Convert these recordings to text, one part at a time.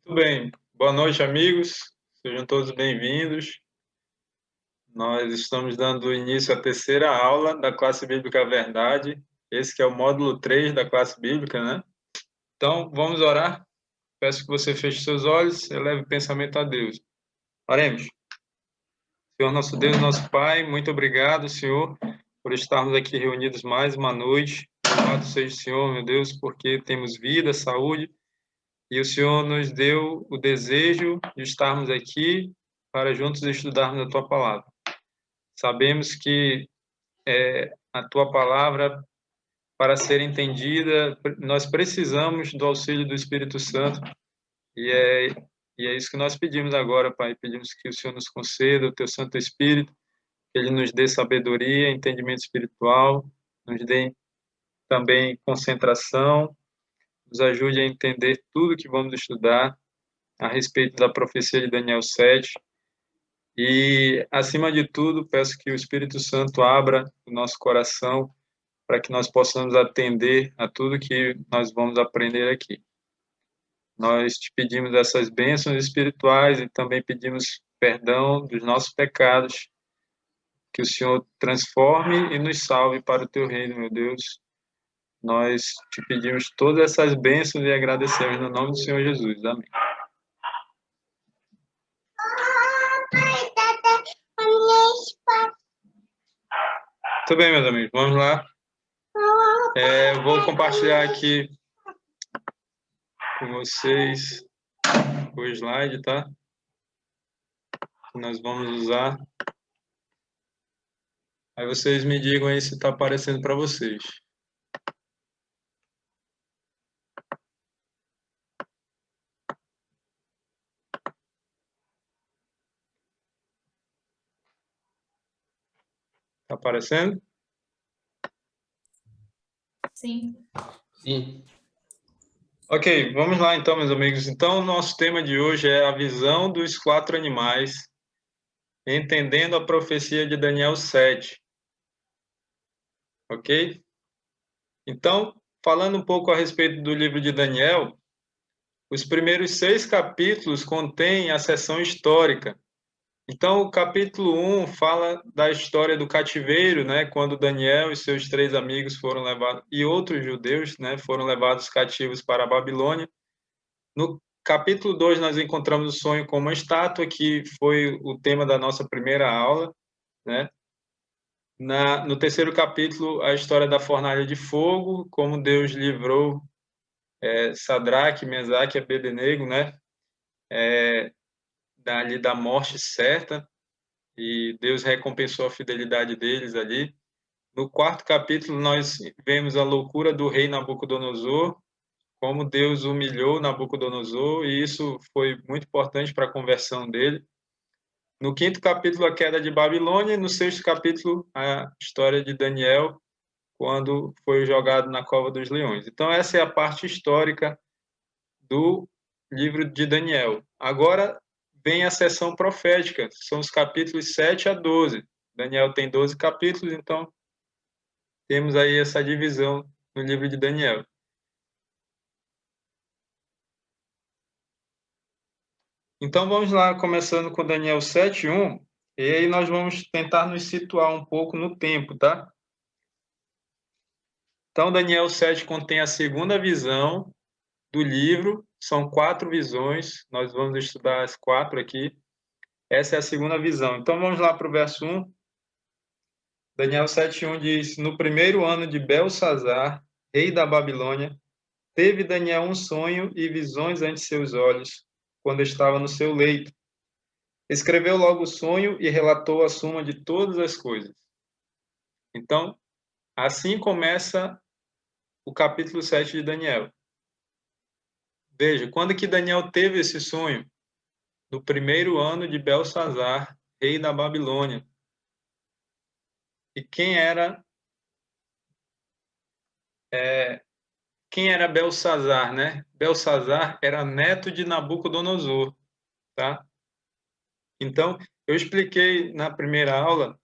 Tudo bem. Boa noite, amigos. Sejam todos bem-vindos. Nós estamos dando início à terceira aula da classe Bíblica Verdade. Esse que é o módulo 3 da classe bíblica, né? Então, vamos orar. Peço que você feche seus olhos e eleve o pensamento a Deus. Oremos. Senhor, nosso Deus, nosso Pai, muito obrigado, Senhor, por estarmos aqui reunidos mais uma noite. Louvado seja o Senhor, meu Deus, porque temos vida, saúde, e o Senhor nos deu o desejo de estarmos aqui para juntos estudarmos a Tua Palavra. Sabemos que a Tua Palavra, para ser entendida, nós precisamos do auxílio do Espírito Santo, e é isso que nós pedimos agora, Pai. Pedimos que o Senhor nos conceda o Teu Santo Espírito, que Ele nos dê sabedoria, entendimento espiritual, nos dê também concentração, nos ajude a entender tudo que vamos estudar a respeito da profecia de Daniel 7. E, acima de tudo, peço que o Espírito Santo abra o nosso coração para que nós possamos atender a tudo que nós vamos aprender aqui. Nós te pedimos essas bênçãos espirituais e também pedimos perdão dos nossos pecados, que o Senhor transforme e nos salve para o teu reino, meu Deus. Nós te pedimos todas essas bênçãos e agradecemos no nome do Senhor Jesus. Amém. Tudo bem, meus amigos, vamos lá. Vou compartilhar aqui com vocês o slide, tá? Que nós vamos usar. Aí vocês me digam aí se está aparecendo para vocês. Está aparecendo? Sim. Sim. Ok, vamos lá então, meus amigos. Então, o nosso tema de hoje é a visão dos 4 animais, entendendo a profecia de Daniel 7. Ok? Então, falando um pouco a respeito do livro de Daniel, os primeiros 6 capítulos contêm a seção histórica. Então, o capítulo 1 fala da história do cativeiro, né, quando Daniel e seus 3 amigos foram levados, e outros judeus, né, foram levados cativos para a Babilônia. No capítulo 2, nós encontramos o sonho com uma estátua, que foi o tema da nossa primeira aula, né? No terceiro capítulo, a história da fornalha de fogo, como Deus livrou Sadraque, Mesaque e Abednego, né? Dali da morte certa, e Deus recompensou a fidelidade deles ali. No quarto capítulo, nós vemos a loucura do rei Nabucodonosor, como Deus humilhou Nabucodonosor, e isso foi muito importante para a conversão dele. No quinto capítulo, a queda de Babilônia, e no sexto capítulo, a história de Daniel, quando foi jogado na cova dos leões. Então, essa é a parte histórica do livro de Daniel. Agora vem a sessão profética, são os capítulos 7 a 12. Daniel tem 12 capítulos, então temos aí essa divisão no livro de Daniel. Então vamos lá, começando com Daniel 7:1, e aí nós vamos tentar nos situar um pouco no tempo, tá? Então Daniel 7 contém a segunda visão do livro, são 4 visões, nós vamos estudar as 4 aqui. Essa é a segunda visão. Então vamos lá para o verso 1. Daniel 7:1 diz: No primeiro ano de Belsazar, rei da Babilônia, teve Daniel um sonho e visões ante seus olhos, quando estava no seu leito. Escreveu logo o sonho e relatou a suma de todas as coisas. Então, assim começa o capítulo 7 de Daniel. Veja, quando que Daniel teve esse sonho? No primeiro ano de Belsazar, rei da Babilônia. E quem era Belsazar, né? Belsazar era neto de Nabucodonosor, tá? Então, eu expliquei na primeira aula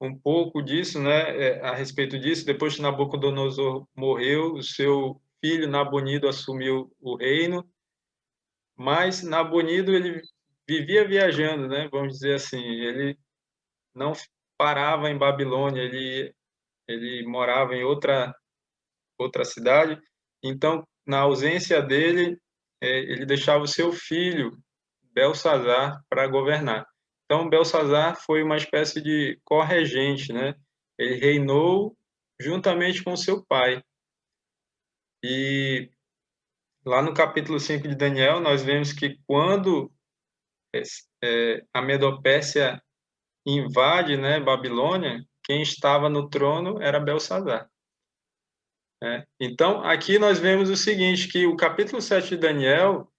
um pouco disso, né, a respeito disso. Depois que Nabucodonosor morreu, o seu filho Nabonido assumiu o reino. Mas Nabonido, ele vivia viajando, né? Vamos dizer assim, ele não parava em Babilônia, ele morava em outra cidade. Então, na ausência dele, ele deixava o seu filho, Belsazar, para governar. Então, Belsazar foi uma espécie de corregente, né? Ele reinou juntamente com seu pai. E lá no capítulo 5 de Daniel, nós vemos que quando a Medopérsia invade, né, Babilônia, quem estava no trono era Belsazar. Então, aqui nós vemos o seguinte, que o capítulo 7 de Daniel,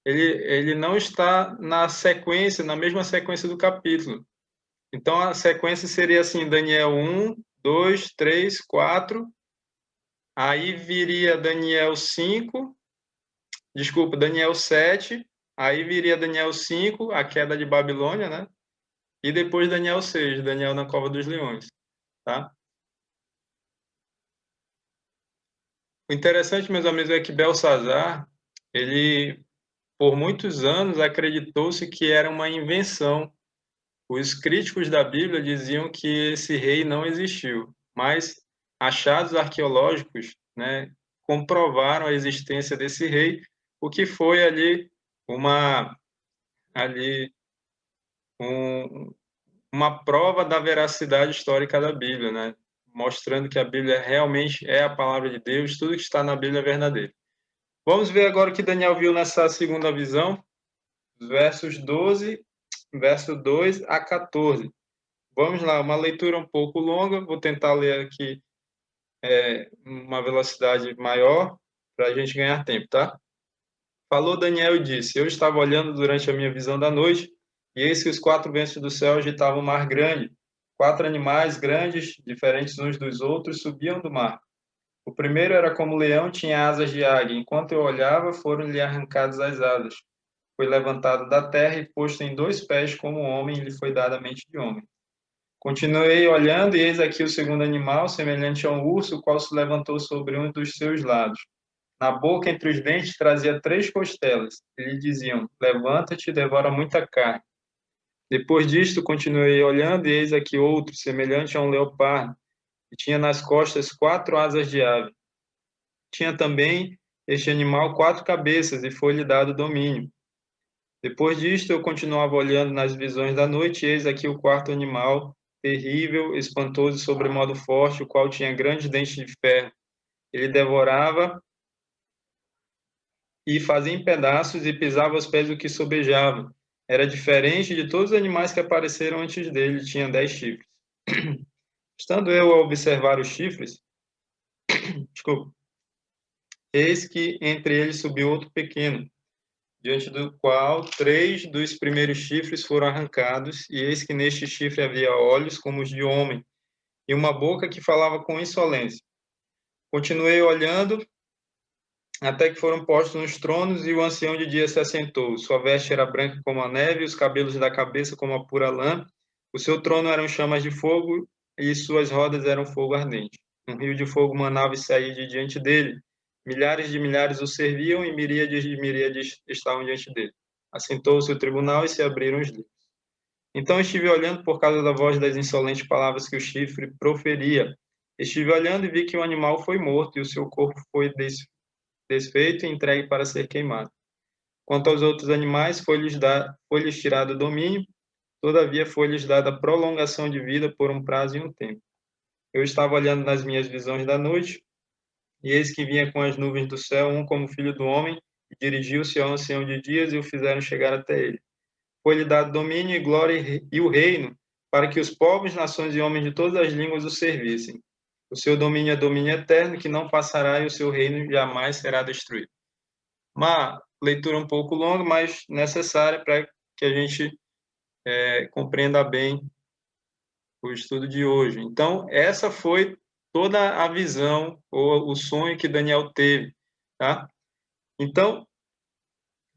ele não está na sequência, na mesma sequência do capítulo. Então, a sequência seria assim, Daniel 1, 2, 3, 4, aí viria Daniel 5, desculpa, Daniel 7, aí viria Daniel 5, a queda de Babilônia, né? E depois Daniel 6, Daniel na cova dos leões, tá? O interessante, meus amigos, é que Belsazar, ele, por muitos anos, acreditou-se que era uma invenção. Os críticos da Bíblia diziam que esse rei não existiu, mas achados arqueológicos, né, comprovaram a existência desse rei, o que foi ali um, uma prova da veracidade histórica da Bíblia, né? Mostrando que a Bíblia realmente é a palavra de Deus, tudo que está na Bíblia é verdadeiro. Vamos ver agora o que Daniel viu nessa segunda visão, verso 2 a 14. Vamos lá, uma leitura um pouco longa, vou tentar ler aqui uma velocidade maior para a gente ganhar tempo, tá? Falou Daniel e disse: Eu estava olhando durante a minha visão da noite, e eis que os quatro ventos do céu agitavam o mar grande. Quatro animais grandes, diferentes uns dos outros, subiam do mar. O primeiro era como leão, tinha asas de águia. Enquanto eu olhava, foram-lhe arrancadas as asas. Foi levantado da terra e posto em 2 pés como homem, e lhe foi dada a mente de homem. Continuei olhando, e eis aqui o segundo animal, semelhante a um urso, o qual se levantou sobre um dos seus lados. Na boca, entre os dentes, trazia 3 costelas, e lhe diziam: Levanta-te e devora muita carne. Depois disto, continuei olhando, e eis aqui outro, semelhante a um leopardo, e tinha nas costas 4 asas de ave. Tinha também este animal 4 cabeças, e foi-lhe dado domínio. Depois disto, eu continuava olhando nas visões da noite, e eis aqui o quarto animal, terrível, espantoso e sobremodo forte, o qual tinha grandes dentes de ferro. Ele devorava e fazia em pedaços e pisava aos pés do que sobejava. Era diferente de todos os animais que apareceram antes dele, tinha 10 chifres. Estando eu a observar os chifres, desculpa, eis que entre eles subiu outro pequeno, diante do qual 3 dos primeiros chifres foram arrancados, e eis que neste chifre havia olhos como os de homem, e uma boca que falava com insolência. Continuei olhando, até que foram postos nos tronos, e o ancião de dia se assentou. Sua veste era branca como a neve, os cabelos da cabeça como a pura lã. O seu trono eram chamas de fogo, e suas rodas eram fogo ardente. Um rio de fogo manava e saía de diante dele. Milhares de milhares o serviam, e miríades de miríades estavam diante dele. Assentou-se o tribunal e se abriram os livros. Então estive olhando por causa da voz das insolentes palavras que o chifre proferia. Estive olhando e vi que o animal foi morto, e o seu corpo foi desfeito e entregue para ser queimado. Quanto aos outros animais, foi-lhes tirado o domínio, todavia foi-lhes dada prolongação de vida por um prazo e um tempo. Eu estava olhando nas minhas visões da noite, e eis que vinha com as nuvens do céu um como filho do homem, e dirigiu-se ao ancião de dias e o fizeram chegar até ele. Foi-lhe dado domínio e glória e o reino, para que os povos, nações e homens de todas as línguas o servissem. O seu domínio é domínio eterno, que não passará, e o seu reino jamais será destruído. Uma leitura um pouco longa, mas necessária para que a gente compreenda bem o estudo de hoje. Então, essa foi toda a visão ou o sonho que Daniel teve, tá? Então,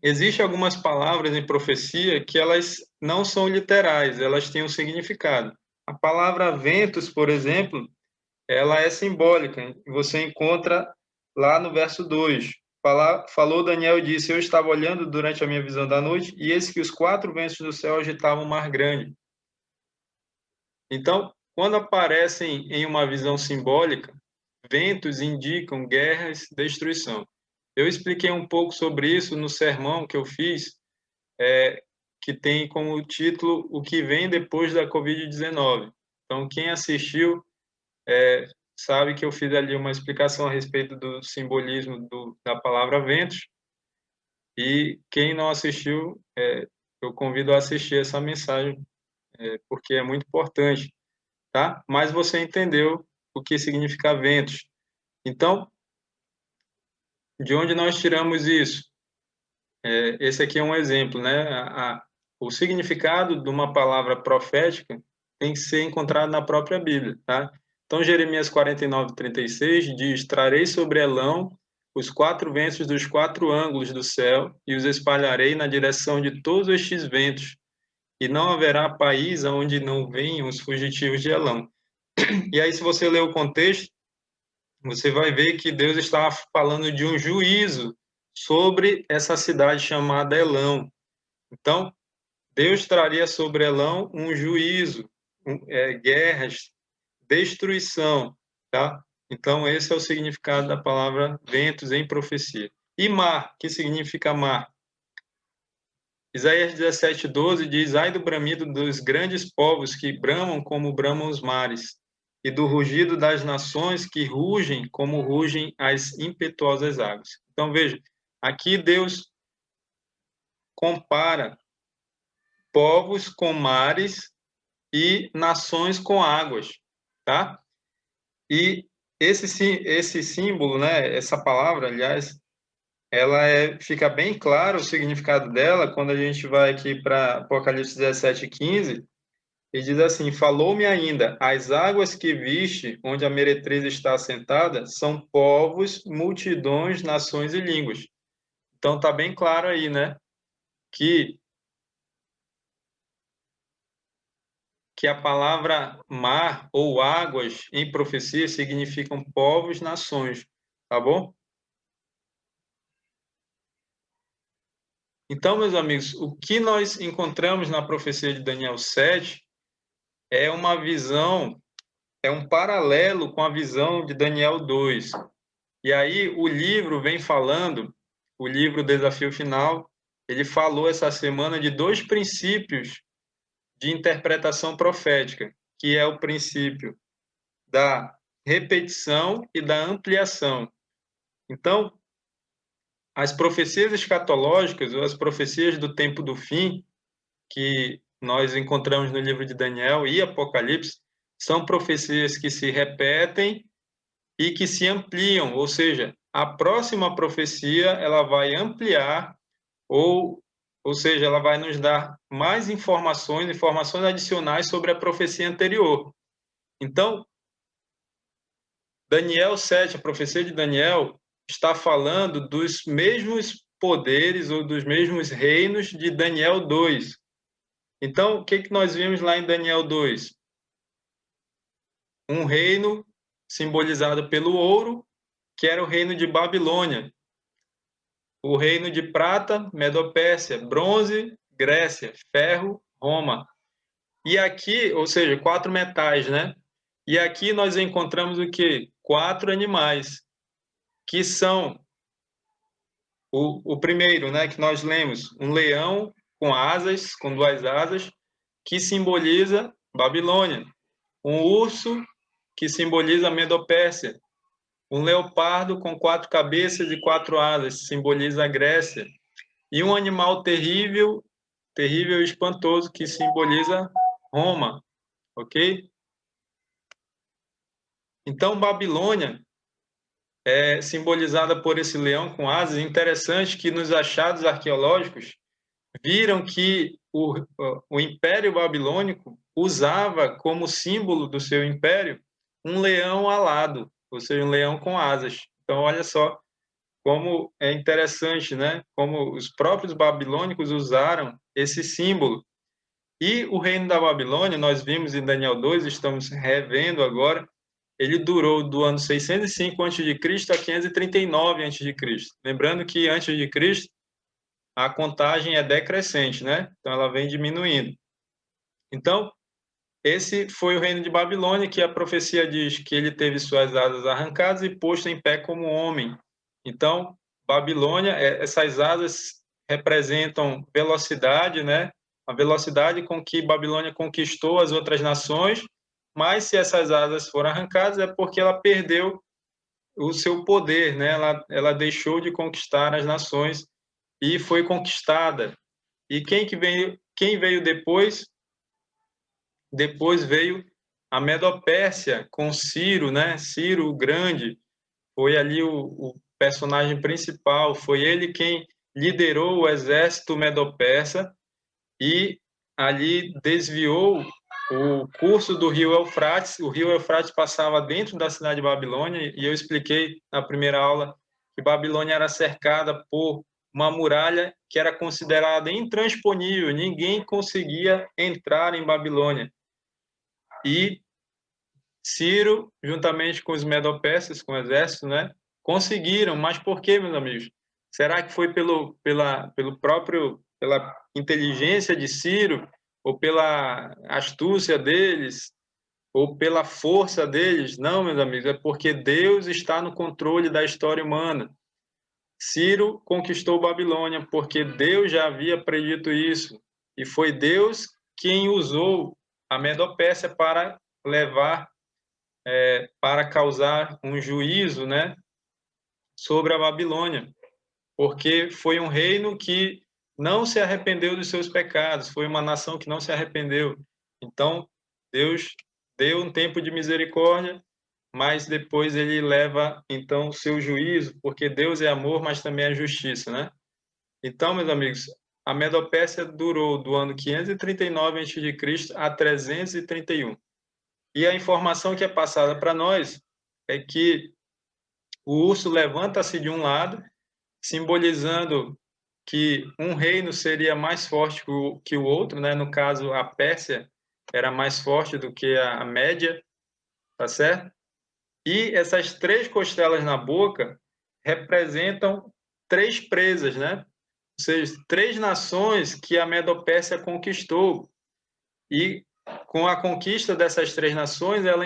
existem algumas palavras em profecia que elas não são literais, elas têm um significado. A palavra ventos, por exemplo, ela é simbólica. Você encontra lá no verso 2. falou Daniel e disse: Eu estava olhando durante a minha visão da noite, e eis que os 4 ventos do céu agitavam o mar grande. Então, quando aparecem em uma visão simbólica, ventos indicam guerras, destruição. Eu expliquei um pouco sobre isso no sermão que eu fiz, que tem como título O que vem depois da Covid-19. Então, quem assistiu sabe que eu fiz ali uma explicação a respeito do simbolismo da palavra ventos, e quem não assistiu, eu convido a assistir essa mensagem, porque é muito importante, tá? Mas você entendeu o que significa ventos. Então, de onde nós tiramos isso? Esse aqui é um exemplo, né? O significado de uma palavra profética tem que ser encontrado na própria Bíblia, tá? Então, Jeremias 49:36 diz: Trarei sobre Elão os 4 ventos dos 4 ângulos do céu e os espalharei na direção de todos estes ventos, e não haverá país onde não venham os fugitivos de Elão. E aí, se você ler o contexto, você vai ver que Deus estava falando de um juízo sobre essa cidade chamada Elão. Então, Deus traria sobre Elão um juízo, guerras, destruição, tá? Então, esse é o significado da palavra ventos em profecia. E mar, que significa mar? Isaías 17:12 diz: Ai do bramido dos grandes povos que bramam como bramam os mares, e do rugido das nações que rugem como rugem as impetuosas águas. Então, veja, aqui Deus compara povos com mares e nações com águas, tá? E esse símbolo, né, essa palavra, aliás, ela fica bem claro o significado dela quando a gente vai aqui para Apocalipse 17:15, e diz assim: Falou-me ainda, as águas que viste, onde a meretriz está assentada, são povos, multidões, nações e línguas. Então tá bem claro aí, né, que a palavra mar ou águas em profecia significam povos, nações, tá bom? Então, meus amigos, o que nós encontramos na profecia de Daniel 7 é uma visão, é um paralelo com a visão de Daniel 2. E aí o livro vem falando, o livro Desafio Final, ele falou essa semana de 2 princípios de interpretação profética, que é o princípio da repetição e da ampliação. Então, as profecias escatológicas, ou as profecias do tempo do fim, que nós encontramos no livro de Daniel e Apocalipse, são profecias que se repetem e que se ampliam, ou seja, a próxima profecia ela vai ampliar, ou seja, ela vai nos dar mais informações adicionais sobre a profecia anterior. Então, Daniel 7, a profecia de Daniel, está falando dos mesmos poderes ou dos mesmos reinos de Daniel 2. Então, o que nós vimos lá em Daniel 2? Um reino simbolizado pelo ouro, que era o reino de Babilônia. O reino de prata, Medopérsia. Bronze, Grécia. Ferro, Roma. E aqui, ou seja, 4 metais, né? E aqui nós encontramos o quê? 4 animais, que são o primeiro, né, que nós lemos, um leão com asas, com 2 asas, que simboliza Babilônia. Um urso, que simboliza Medopérsia. Um leopardo com 4 cabeças e 4 asas, simboliza a Grécia. E um animal terrível, terrível e espantoso, que simboliza Roma, ok? Então, Babilônia é simbolizada por esse leão com asas. Interessante que nos achados arqueológicos viram que o Império Babilônico usava como símbolo do seu império um leão alado, ou seja, um leão com asas. Então, olha só como é interessante, né? Como os próprios babilônicos usaram esse símbolo. E o reino da Babilônia, nós vimos em Daniel 2, estamos revendo agora, ele durou do ano 605 a.C. a 539 a.C. Lembrando que antes de Cristo a contagem é decrescente, né? Então ela vem diminuindo. Então, esse foi o reino de Babilônia, que a profecia diz que ele teve suas asas arrancadas e posto em pé como homem. Então, Babilônia, essas asas representam velocidade, né? A velocidade com que Babilônia conquistou as outras nações, mas se essas asas foram arrancadas é porque ela perdeu o seu poder, né? Ela deixou de conquistar as nações e foi conquistada. E quem veio depois? Depois veio a Medopérsia com Ciro, né? Ciro o Grande foi ali o personagem principal, foi ele quem liderou o exército medo-persa e ali desviou o curso do rio Eufrates. O rio Eufrates passava dentro da cidade de Babilônia e eu expliquei na primeira aula que Babilônia era cercada por uma muralha que era considerada intransponível, ninguém conseguia entrar em Babilônia. E Ciro, juntamente com os medo-persas, com o exército, né, conseguiram. Mas por quê, meus amigos? Será que foi pela inteligência de Ciro, ou pela astúcia deles, ou pela força deles? Não, meus amigos, é porque Deus está no controle da história humana. Ciro conquistou Babilônia porque Deus já havia predito isso. E foi Deus quem usou a Medopérsia para levar para causar um juízo, né, sobre a Babilônia, porque foi um reino que não se arrependeu dos seus pecados, foi uma nação que não se arrependeu. Então, Deus deu um tempo de misericórdia, mas depois ele leva então o seu juízo, porque Deus é amor, mas também é justiça, né? Então, meus amigos, a Medopérsia durou do ano 539 a.C. a 331. E a informação que é passada para nós é que o urso levanta-se de um lado, simbolizando que um reino seria mais forte que o outro, né? No caso, a Pérsia era mais forte do que a Média, tá certo? E essas três costelas na boca representam três presas, né? Ou seja, três nações que a Medopérsia conquistou. E com a conquista dessas três nações, ela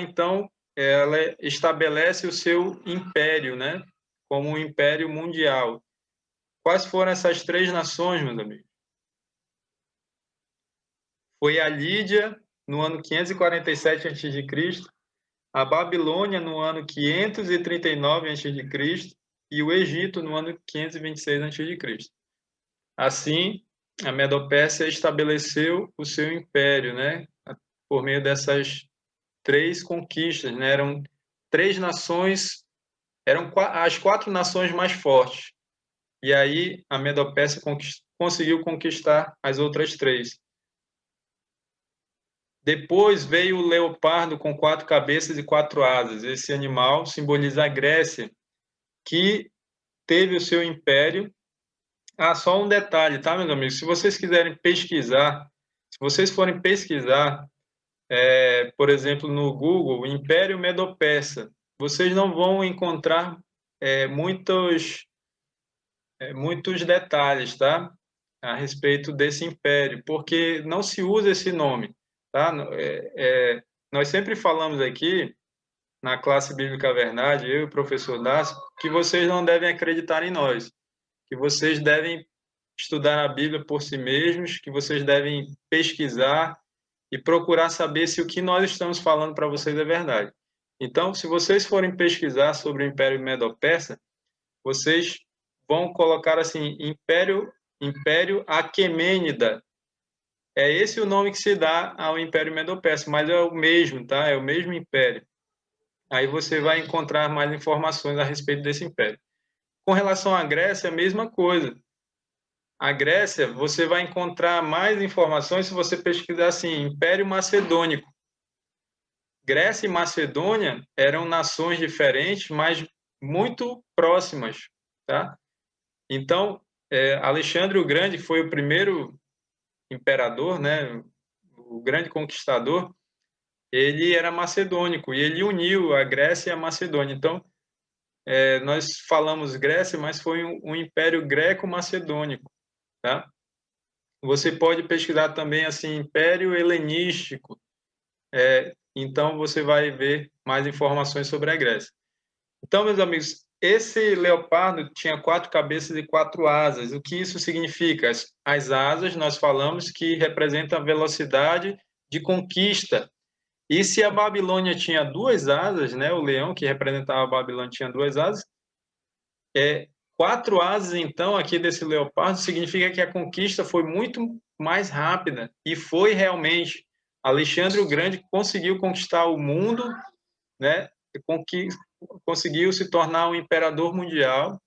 estabelece o seu império, né? Como um império mundial. Quais foram essas três nações, meus amigos? Foi a Lídia no ano 547 a.C., a Babilônia no ano 539 a.C. e o Egito no ano 526 a.C. Assim, a Medopérsia estabeleceu o seu império, né? Por meio dessas três conquistas, né? Eram três nações, eram as quatro nações mais fortes. E aí a Medopérsia conseguiu conquistar as outras três. Depois veio o leopardo com quatro cabeças e quatro asas. Esse animal simboliza a Grécia, que teve o seu império. Ah, só um detalhe, tá, meus amigos? Se vocês quiserem pesquisar, se vocês forem pesquisar, por exemplo, no Google, Império Medo-Persa, vocês não vão encontrar muitos detalhes, tá? A respeito desse império, porque não se usa esse nome, tá? Nós sempre falamos aqui na classe Bíblica Verdade, eu e o professor Dácio, que vocês não devem acreditar em nós, que vocês devem estudar a Bíblia por si mesmos, que vocês devem pesquisar e procurar saber se o que nós estamos falando para vocês é verdade. Então, se vocês forem pesquisar sobre o Império Medo-Persa, vocês vão colocar assim, Império Aquemênida. É esse o nome que se dá ao Império Medo-Persa, mas é o mesmo, tá? É o mesmo império. Aí você vai encontrar mais informações a respeito desse império. Com relação à Grécia, a mesma coisa. A Grécia, você vai encontrar mais informações se você pesquisar assim, Império Macedônico. Grécia e Macedônia eram nações diferentes, mas muito próximas, tá? Então, Alexandre o Grande foi o primeiro imperador, né, o grande conquistador. ele era macedônico e ele uniu a Grécia e a Macedônia. Então, nós falamos Grécia, mas foi um império greco-macedônico, tá? Você pode pesquisar também assim, Império Helenístico. Então, você vai ver mais informações sobre a Grécia. Então, meus amigos, esse leopardo tinha 4 cabeças e 4 asas. O que isso significa? As asas, nós falamos que representam a velocidade de conquista. E se a Babilônia tinha 2 asas, né, o leão que representava a Babilônia tinha 2 asas, 4 asas, então, aqui desse leopardo, significa que a conquista foi muito mais rápida. E foi realmente. Alexandre o Grande conseguiu conquistar o mundo, né? Conseguiu se tornar um imperador mundial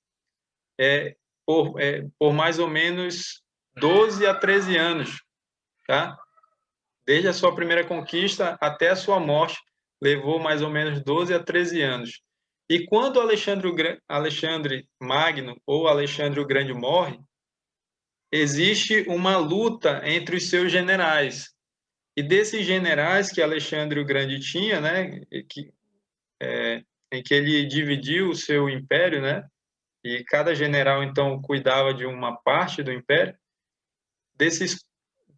por mais ou menos 12 a 13 anos, tá? Desde a sua primeira conquista até a sua morte, levou mais ou menos 12 a 13 anos. E quando Alexandre Magno ou Alexandre o Grande morre, existe uma luta entre os seus generais. E desses generais que Alexandre o Grande tinha, né, em que ele dividiu o seu império, né, e cada general então cuidava de uma parte do império. Desses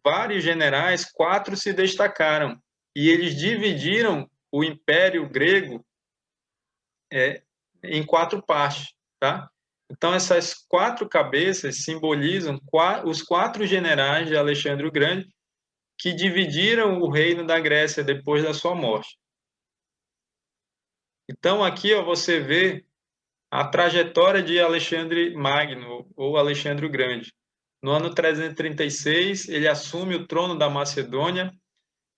vários generais, 4 se destacaram e eles dividiram o império grego em 4 partes, tá? Então essas 4 cabeças simbolizam os 4 generais de Alexandre o Grande que dividiram o reino da Grécia depois da sua morte. Então aqui ó, você vê a trajetória de Alexandre Magno, ou Alexandre o Grande. No ano 336, ele assume o trono da Macedônia.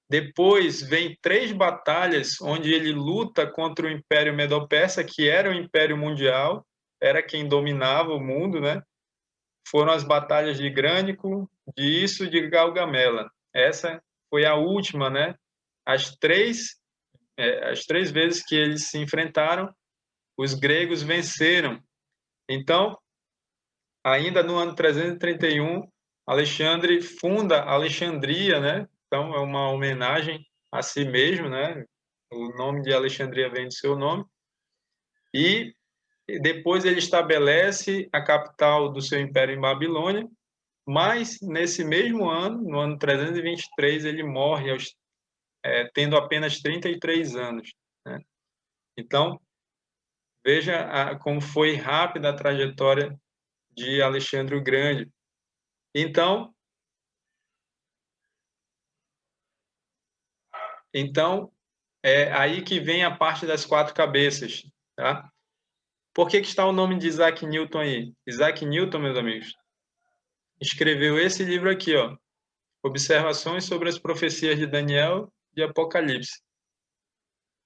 Depois vem 3 batalhas onde ele luta contra o Império Medo-Persa, que era o Império Mundial, era quem dominava o mundo, né? Foram as batalhas de Grânico, de Isso e de Gaugamela. Essa foi a última, né? As três vezes que eles se enfrentaram, os gregos venceram. Então, ainda no ano 331, Alexandre funda Alexandria, né? Então é uma homenagem a si mesmo, né? O nome de Alexandria vem do seu nome. E depois ele estabelece a capital do seu império em Babilônia, mas nesse mesmo ano, no ano 323, ele morre tendo apenas 33 anos, né? Então, veja como foi rápida a trajetória de Alexandre o Grande. Então, é aí que vem a parte das 4 cabeças, tá? Por que está o nome de Isaac Newton aí? Isaac Newton, meus amigos, escreveu esse livro aqui, ó, Observações sobre as profecias de Daniel e Apocalipse.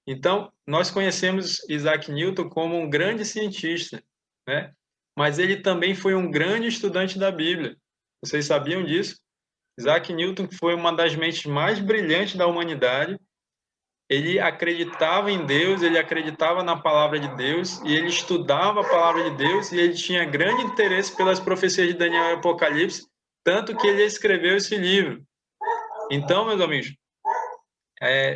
Então, nós conhecemos Isaac Newton como um grande cientista, né? Mas ele também foi um grande estudante da Bíblia. Vocês sabiam disso? Isaac Newton foi uma das mentes mais brilhantes da humanidade. Ele acreditava em Deus, ele acreditava na palavra de Deus, e ele estudava a palavra de Deus, e ele tinha grande interesse pelas profecias de Daniel e Apocalipse, tanto que ele escreveu esse livro. Então, meus amigos,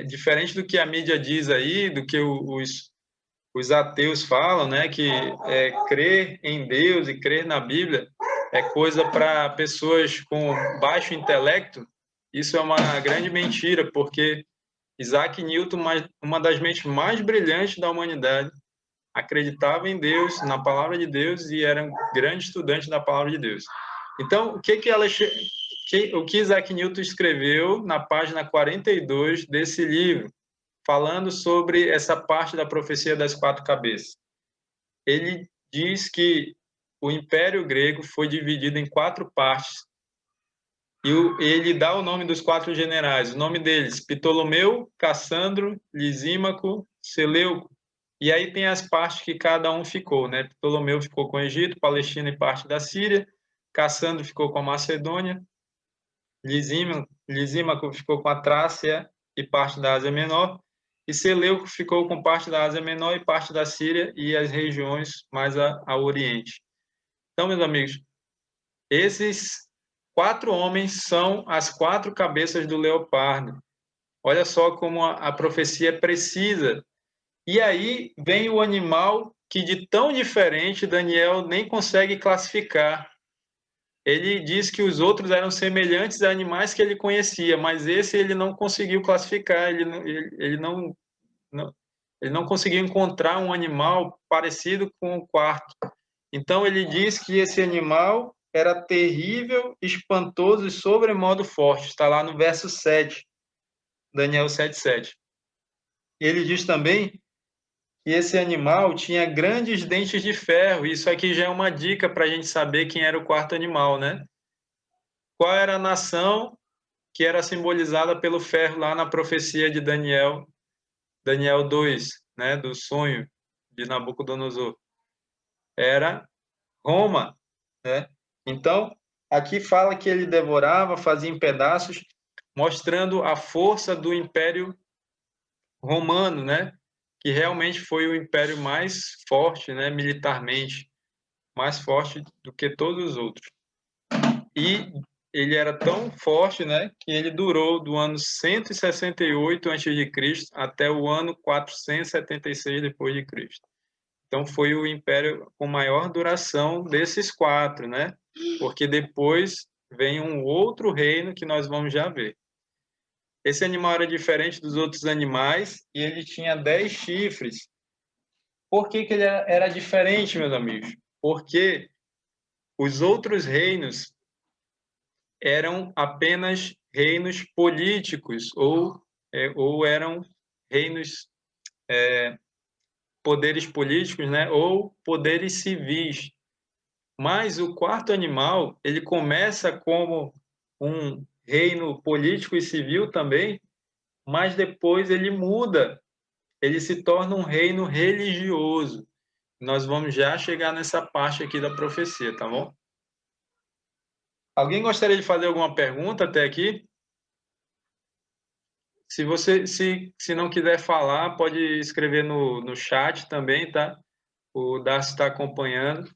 diferente do que a mídia diz aí, do que os ateus falam, né, que crer em Deus e crer na Bíblia é coisa para pessoas com baixo intelecto, isso é uma grande mentira, porque Isaac Newton, uma das mentes mais brilhantes da humanidade, acreditava em Deus, na palavra de Deus, e era um grande estudante da palavra de Deus. Então, o que Isaac Newton escreveu na página 42 desse livro, falando sobre essa parte da profecia das 4 cabeças? Ele diz que o Império Grego foi dividido em 4 partes, e ele dá o nome dos 4 generais, o nome deles, Ptolomeu, Cassandro, Lisímaco, Seleuco. E aí tem as partes que cada um ficou, né? Ptolomeu ficou com o Egito, Palestina e parte da Síria, Cassandro ficou com a Macedônia, Lisímaco ficou com a Trácia e parte da Ásia Menor, e Seleuco ficou com parte da Ásia Menor e parte da Síria e as regiões mais ao Oriente. Então, meus amigos, esses 4 homens são as 4 cabeças do leopardo. Olha só como a profecia é precisa. E aí vem o animal que de tão diferente Daniel nem consegue classificar. Ele diz que os outros eram semelhantes a animais que ele conhecia, mas esse ele não conseguiu classificar, ele não conseguiu encontrar um animal parecido com o quarto. Então ele diz que esse animal era terrível, espantoso e sobremodo forte. Está lá no verso 7, Daniel 7:7. Ele diz também que esse animal tinha grandes dentes de ferro. Isso aqui já é uma dica para a gente saber quem era o quarto animal, né? Qual era a nação que era simbolizada pelo ferro lá na profecia de Daniel, Daniel 2, né? Do sonho de Nabucodonosor? Era Roma, né? Então, aqui fala que ele devorava, fazia em pedaços, mostrando a força do Império Romano, né? Que realmente foi o império mais forte, né? Militarmente, mais forte do que todos os outros. E ele era tão forte, né? Que ele durou do ano 168 a.C. até o ano 476 depois de Cristo. Então foi o império com maior duração desses quatro, né? Porque depois vem um outro reino que nós vamos já ver. Esse animal era diferente dos outros animais e ele tinha 10 chifres. Por que ele era diferente, meus amigos? Porque os outros reinos eram apenas reinos políticos ou eram reinos, poderes políticos, né? Ou poderes civis. Mas o quarto animal, ele começa como um reino político e civil também, mas depois ele muda, ele se torna um reino religioso. Nós vamos já chegar nessa parte aqui da profecia, tá bom? Alguém gostaria de fazer alguma pergunta até aqui? Se não quiser falar, pode escrever no chat também, tá? O Darcy está acompanhando.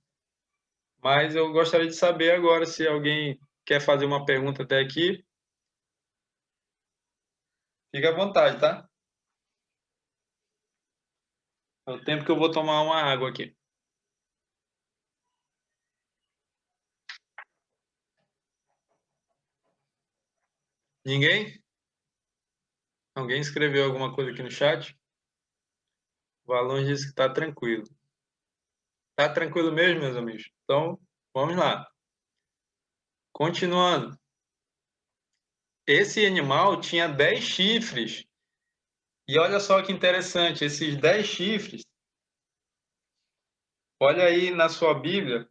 Mas eu gostaria de saber agora se alguém quer fazer uma pergunta até aqui. Fica à vontade, tá? É o tempo que eu vou tomar uma água aqui. Ninguém? Alguém escreveu alguma coisa aqui no chat? O Alan disse que está tranquilo. Está tranquilo mesmo, meus amigos? Então, vamos lá. Continuando. Esse animal tinha 10 chifres. E olha só que interessante, esses 10 chifres, olha aí na sua Bíblia,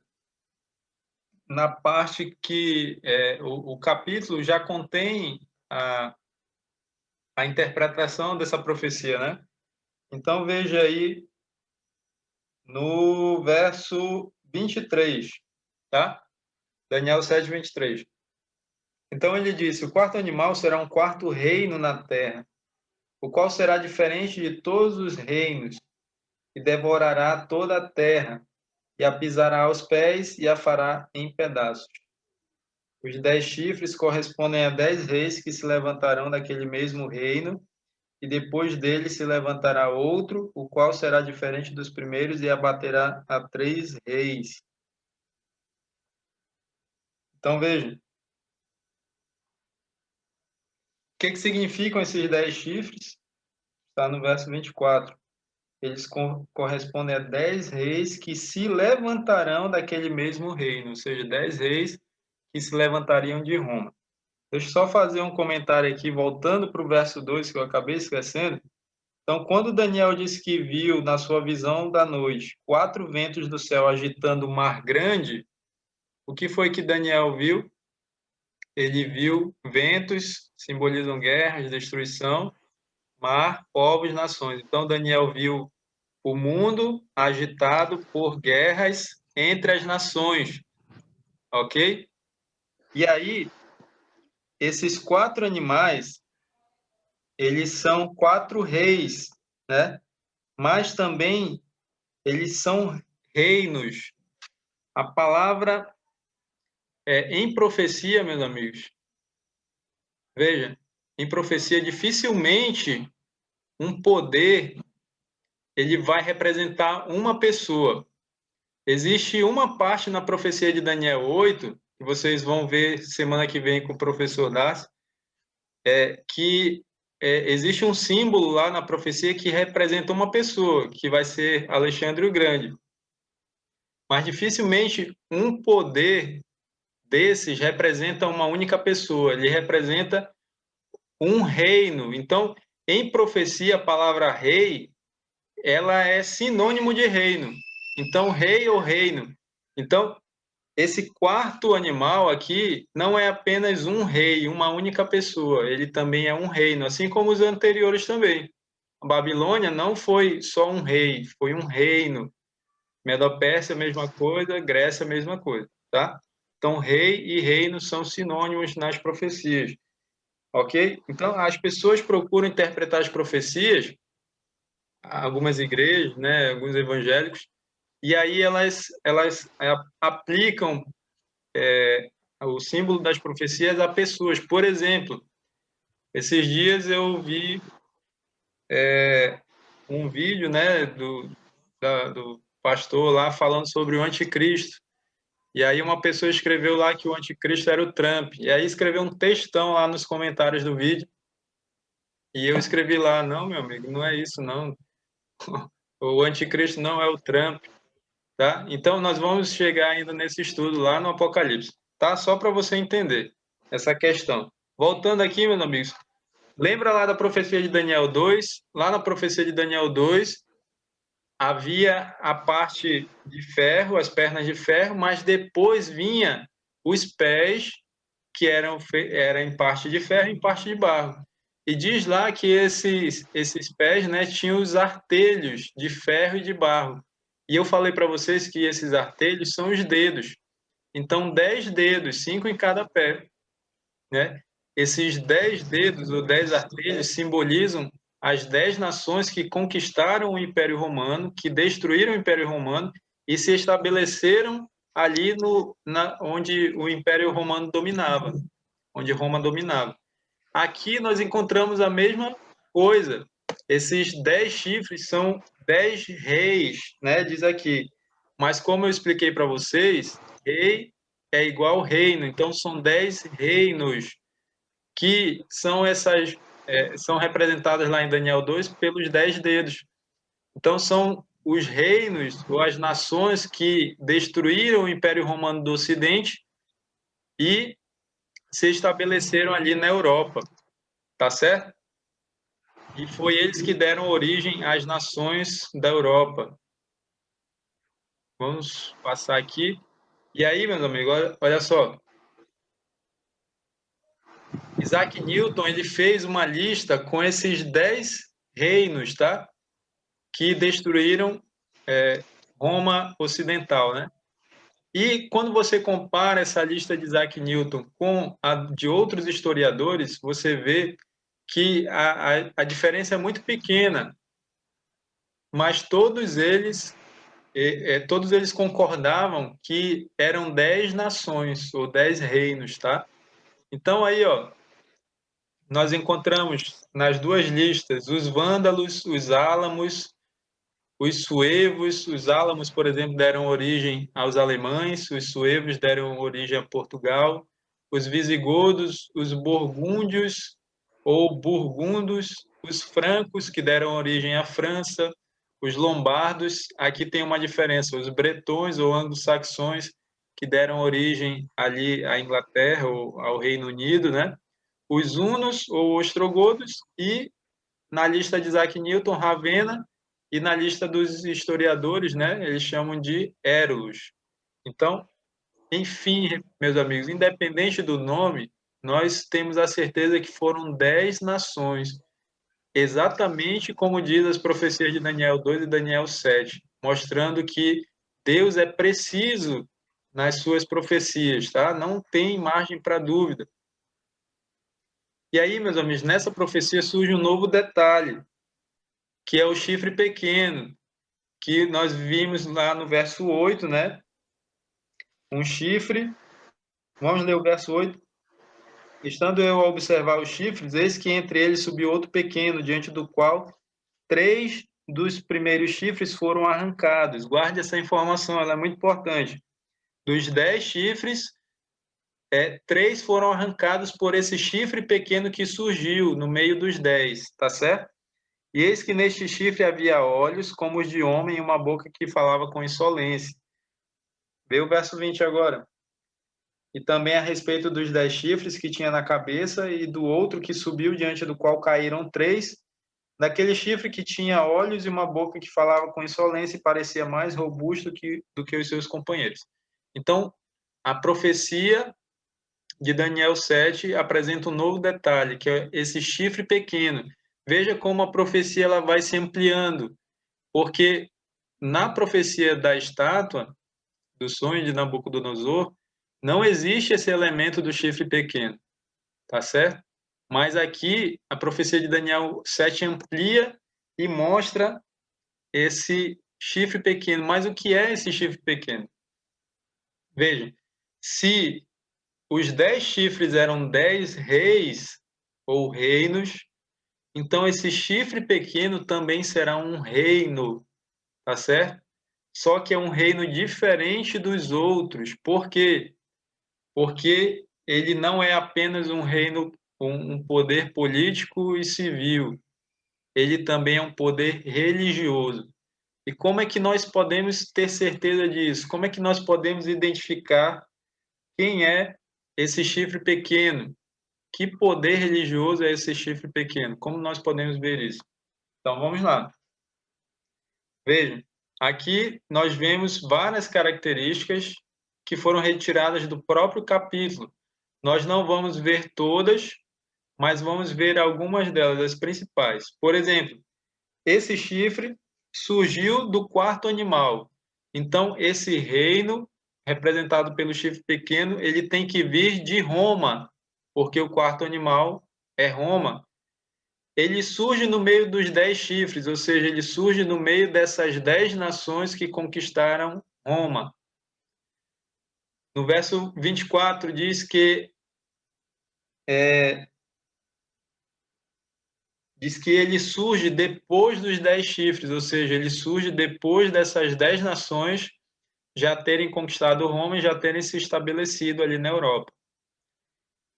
na parte que o capítulo já contém a interpretação dessa profecia, né? Então veja aí no verso 23, tá? Daniel 7:23. Então ele disse: o quarto animal será um quarto reino na terra, o qual será diferente de todos os reinos, e devorará toda a terra, e a pisará aos pés e a fará em pedaços. Os 10 chifres correspondem a 10 reis que se levantarão daquele mesmo reino, e depois dele se levantará outro, o qual será diferente dos primeiros e abaterá a 3 reis. Então veja, o que significam esses 10 chifres? Está no verso 24. Eles correspondem a 10 reis que se levantarão daquele mesmo reino, ou seja, 10 reis que se levantariam de Roma. Deixa eu só fazer um comentário aqui, voltando para o verso 2, que eu acabei esquecendo. Então, quando Daniel disse que viu, na sua visão da noite, 4 ventos do céu agitando o mar grande, o que foi que Daniel viu? Ele viu ventos, simbolizam guerras, destruição, mar, povos, nações. Então, Daniel viu o mundo agitado por guerras entre as nações, ok? E aí, esses 4 animais, eles são 4 reis, né? Mas também eles são reinos. A palavra em profecia, meus amigos. Veja, em profecia, dificilmente um poder ele vai representar uma pessoa. Existe uma parte na profecia de Daniel 8, que vocês vão ver semana que vem com o professor Darcy, que existe um símbolo lá na profecia que representa uma pessoa, que vai ser Alexandre o Grande. Mas dificilmente um poder desses representa uma única pessoa, ele representa um reino. Então, em profecia, a palavra rei, ela é sinônimo de reino. Então, rei ou reino. Então, esse quarto animal aqui não é apenas um rei, uma única pessoa, ele também é um reino, assim como os anteriores também. A Babilônia não foi só um rei, foi um reino. Medo-Pérsia, mesma coisa, Grécia, mesma coisa, tá? Então, rei e reino são sinônimos nas profecias, ok? Então, as pessoas procuram interpretar as profecias, algumas igrejas, né, alguns evangélicos, e aí elas aplicam o símbolo das profecias a pessoas. Por exemplo, esses dias eu vi um vídeo, né, do pastor lá falando sobre o anticristo. E aí uma pessoa escreveu lá que o anticristo era o Trump. E aí escreveu um textão lá nos comentários do vídeo. E eu escrevi lá, não, meu amigo, não é isso, não. O anticristo não é o Trump, tá? Então nós vamos chegar ainda nesse estudo lá no Apocalipse, tá? Só para você entender essa questão. Voltando aqui, meus amigos, lembra lá da profecia de Daniel 2? Lá na profecia de Daniel 2, havia a parte de ferro, as pernas de ferro, mas depois vinha os pés, que era em parte de ferro e em parte de barro. E diz lá que esses pés, né, tinham os artelhos de ferro e de barro. E eu falei para vocês que esses artelhos são os dedos. Então, 10 dedos, 5 em cada pé, né? Esses 10 dedos ou 10 artelhos simbolizam as 10 nações que conquistaram o Império Romano, que destruíram o Império Romano e se estabeleceram ali onde o Império Romano dominava, onde Roma dominava. Aqui nós encontramos a mesma coisa. Esses 10 chifres são 10 reis, né? Diz aqui. Mas como eu expliquei para vocês, rei é igual reino, então são 10 reinos que são representadas lá em Daniel 2 pelos 10 dedos. Então, são os reinos ou as nações que destruíram o Império Romano do Ocidente e se estabeleceram ali na Europa, tá certo? E foi eles que deram origem às nações da Europa. Vamos passar aqui. E aí, meus amigos, olha só. Isaac Newton ele fez uma lista com esses 10 reinos, tá? Que destruíram Roma Ocidental, né? E quando você compara essa lista de Isaac Newton com a de outros historiadores, você vê que a diferença é muito pequena, mas todos eles concordavam que eram 10 nações ou 10 reinos, tá? Então aí, ó, nós encontramos nas duas listas os vândalos, os álamos, os suevos, os álamos, por exemplo, deram origem aos alemães, os suevos deram origem a Portugal, os visigodos, os burgúndios ou burgundos, os francos, que deram origem à França, os lombardos, aqui tem uma diferença, os bretões ou anglo-saxões, que deram origem ali à Inglaterra ou ao Reino Unido, né? Os hunos ou ostrogodos e na lista de Isaac Newton, Ravenna, e na lista dos historiadores, né, eles chamam de Érulos. Então, enfim, meus amigos, independente do nome, nós temos a certeza que foram 10 nações, exatamente como diz as profecias de Daniel 2 e Daniel 7, mostrando que Deus é preciso nas suas profecias, tá? Não tem margem para dúvida. E aí, meus amigos, nessa profecia surge um novo detalhe, que é o chifre pequeno, que nós vimos lá no verso 8, né? Um chifre. Vamos ler o verso 8. Estando eu a observar os chifres, eis que entre eles subiu outro pequeno, diante do qual 3 dos primeiros chifres foram arrancados. Guarde essa informação, ela é muito importante. Dos 10 chifres, 3 foram arrancados por esse chifre pequeno que surgiu no meio dos 10, tá certo? E eis que neste chifre havia olhos como os de homem e uma boca que falava com insolência. Vê o verso 20 agora. E também a respeito dos 10 chifres que tinha na cabeça e do outro que subiu, diante do qual caíram 3, daquele chifre que tinha olhos e uma boca que falava com insolência e parecia mais robusto do que os seus companheiros. Então, a profecia de Daniel 7 apresenta um novo detalhe, que é esse chifre pequeno. Veja como a profecia ela vai se ampliando, porque na profecia da estátua, do sonho de Nabucodonosor, não existe esse elemento do chifre pequeno, tá certo? Mas aqui a profecia de Daniel 7 amplia e mostra esse chifre pequeno. Mas o que é esse chifre pequeno? Veja, se os 10 chifres eram 10 reis ou reinos, então esse chifre pequeno também será um reino, tá certo? Só que é um reino diferente dos outros. Por quê? Porque ele não é apenas um reino, um poder político e civil, ele também é um poder religioso. E como é que nós podemos ter certeza disso? Como é que nós podemos identificar quem é esse chifre pequeno? Que poder religioso é esse chifre pequeno? Como nós podemos ver isso? Então vamos lá. Vejam, aqui nós vemos várias características que foram retiradas do próprio capítulo. Nós não vamos ver todas, mas vamos ver algumas delas, as principais. Por exemplo, esse chifre surgiu do quarto animal. Então, esse reino, representado pelo chifre pequeno, ele tem que vir de Roma, porque o quarto animal é Roma. Ele surge no meio dos 10 chifres, ou seja, ele surge no meio dessas 10 nações que conquistaram Roma. No verso 24 diz que ele surge depois dos 10 chifres, ou seja, ele surge depois dessas 10 nações já terem conquistado Roma e já terem se estabelecido ali na Europa.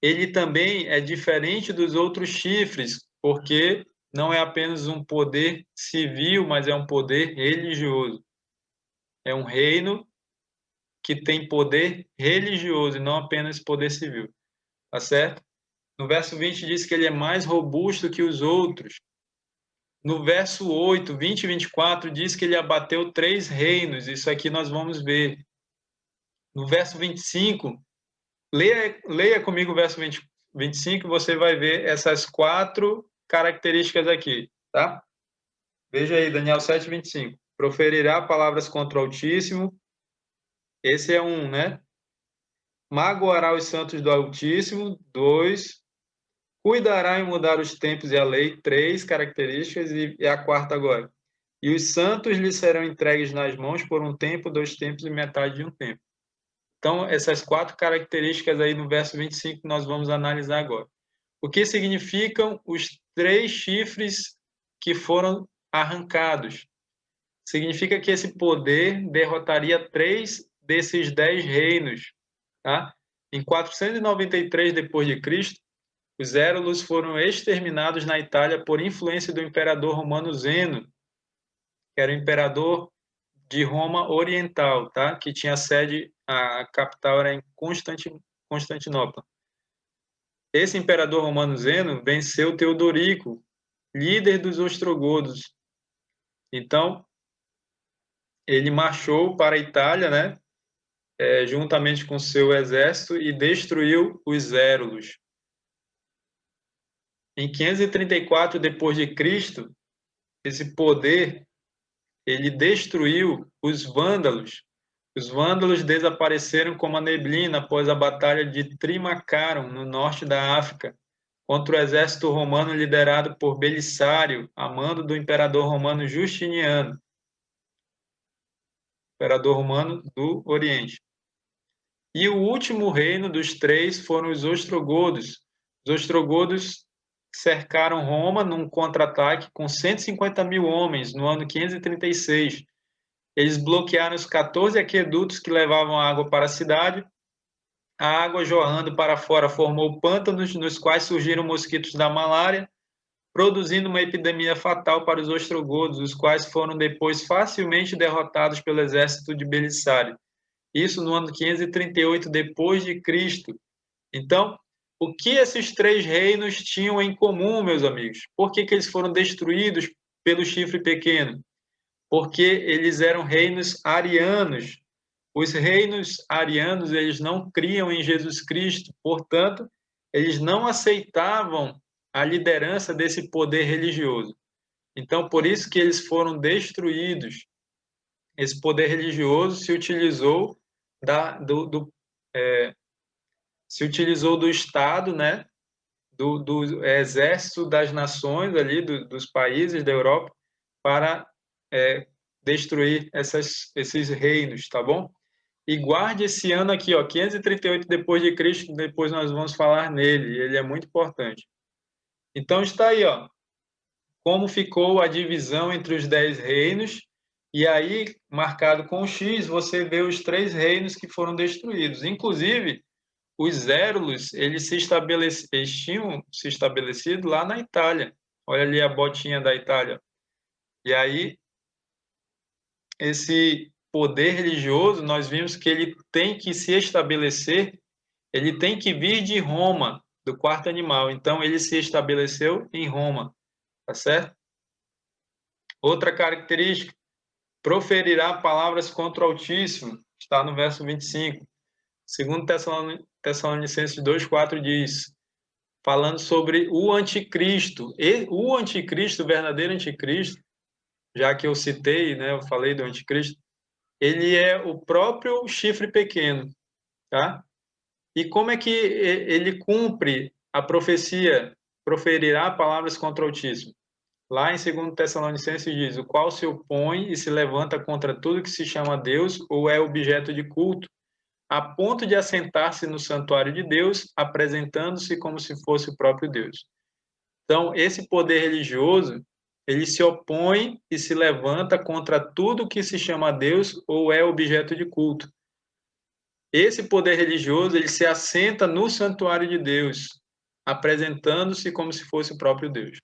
Ele também é diferente dos outros chifres, porque não é apenas um poder civil, mas é um poder religioso. É um reino que tem poder religioso e não apenas poder civil. Tá certo? No verso 20 diz que ele é mais robusto que os outros. No verso 8, 20 e 24 diz que ele abateu 3 reinos. Isso aqui nós vamos ver. No verso 25, leia comigo o verso 25 e você vai ver essas 4 características aqui, tá? Veja aí, Daniel 7, 25. Proferirá palavras contra o Altíssimo. Esse é um, né? Magoará os santos do Altíssimo. 2. Cuidará em mudar os tempos e a lei. 3 características. E a quarta agora. E os santos lhe serão entregues nas mãos por um tempo, 2 tempos e metade de um tempo. Então, essas 4 características aí no verso 25 nós vamos analisar agora. O que significam os 3 chifres que foram arrancados? Significa que esse poder derrotaria 3 desses 10 reinos. Tá? Em 493 d.C., os Érulos foram exterminados na Itália por influência do imperador romano Zeno, que era o imperador de Roma Oriental, tá? Que tinha sede, a capital era em Constantinopla. Esse imperador romano Zeno venceu Teodorico, líder dos ostrogodos. Então, ele marchou para a Itália, né? Juntamente com seu exército e destruiu os Érulos. Em 534 d.C., esse poder ele destruiu os vândalos. Os vândalos desapareceram como a neblina após a batalha de Trimacaron, no norte da África, contra o exército romano liderado por Belisário, a mando do imperador romano Justiniano, imperador romano do Oriente. E o último reino dos 3 foram os ostrogodos. Os ostrogodos cercaram Roma num contra-ataque com 150 mil homens no ano 536. Eles bloquearam os 14 aquedutos que levavam água para a cidade. A água jorrando para fora formou pântanos nos quais surgiram mosquitos da malária, produzindo uma epidemia fatal para os ostrogodos, os quais foram depois facilmente derrotados pelo exército de Belissário. Isso no ano 538 depois de Cristo. Então, o que esses três reinos tinham em comum, meus amigos? Por que eles foram destruídos pelo chifre pequeno? Porque eles eram reinos arianos. Os reinos arianos, eles não criam em Jesus Cristo, portanto, eles não aceitavam a liderança desse poder religioso. Então, por isso que eles foram destruídos. Esse poder religioso se utilizou se utilizou do Estado, né, do exército das nações ali, dos países da Europa, para destruir esses reinos, tá bom? E guarde esse ano aqui, ó, 538 depois de Cristo, depois nós vamos falar nele, ele é muito importante. Então está aí, ó, como ficou a divisão entre os 10 reinos, e aí, marcado com o X, você vê os 3 reinos que foram destruídos. Inclusive, os Érulos, eles tinham se estabelecido lá na Itália. Olha ali a botinha da Itália. E aí, esse poder religioso, nós vimos que ele tem que se estabelecer, ele tem que vir de Roma, do quarto animal. Então, ele se estabeleceu em Roma, tá certo? Outra característica, proferirá palavras contra o Altíssimo, está no verso 25. Segundo Tessalonicenses 2,4 diz, falando sobre o anticristo. E o anticristo, o verdadeiro anticristo, já que eu citei, né, eu falei do anticristo, ele é o próprio chifre pequeno, tá? E como é que ele cumpre a profecia, proferirá palavras contra o Altíssimo? Lá em 2 Tessalonicenses diz, o qual se opõe e se levanta contra tudo que se chama Deus ou é objeto de culto, a ponto de assentar-se no santuário de Deus, apresentando-se como se fosse o próprio Deus. Então, esse poder religioso, ele se opõe e se levanta contra tudo que se chama Deus ou é objeto de culto. Esse poder religioso, ele se assenta no santuário de Deus, apresentando-se como se fosse o próprio Deus.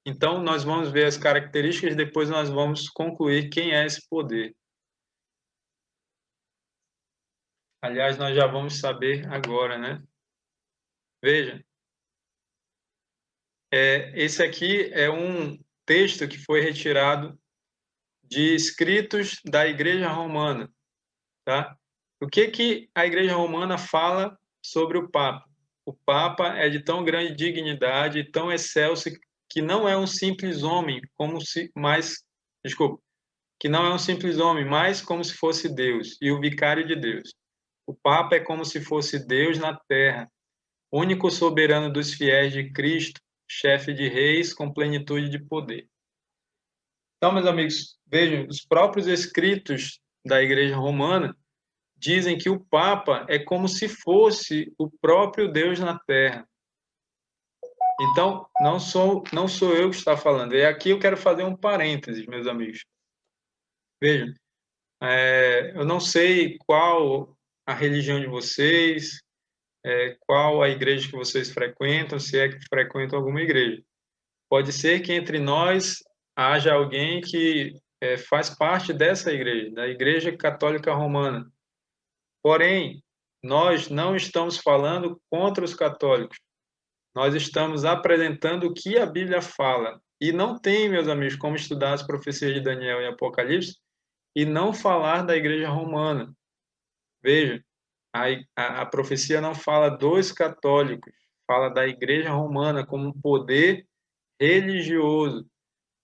Então, nós vamos ver as características, depois nós vamos concluir quem é esse poder. Aliás, nós já vamos saber agora, né? Veja, esse aqui é um texto que foi retirado de escritos da Igreja Romana, tá? O que a Igreja Romana fala sobre o Papa? O Papa é de tão grande dignidade, tão excelso, que não é um simples homem, que não é um simples homem, mas como se fosse Deus e o vicário de Deus. O Papa é como se fosse Deus na terra, único soberano dos fiéis de Cristo, chefe de reis com plenitude de poder. Então, meus amigos, vejam, os próprios escritos da Igreja Romana dizem que o Papa é como se fosse o próprio Deus na terra. Então, não sou eu que está falando. E aqui eu quero fazer um parênteses, meus amigos. Vejam, eu não sei qual a religião de vocês, qual a igreja que vocês frequentam, se é que frequentam alguma igreja. Pode ser que entre nós haja alguém que faz parte dessa igreja, da Igreja Católica Romana. Porém, nós não estamos falando contra os católicos. Nós estamos apresentando o que a Bíblia fala. E não tem, meus amigos, como estudar as profecias de Daniel e Apocalipse e não falar da Igreja Romana. Veja, a profecia não fala dos católicos, fala da Igreja Romana como um poder religioso,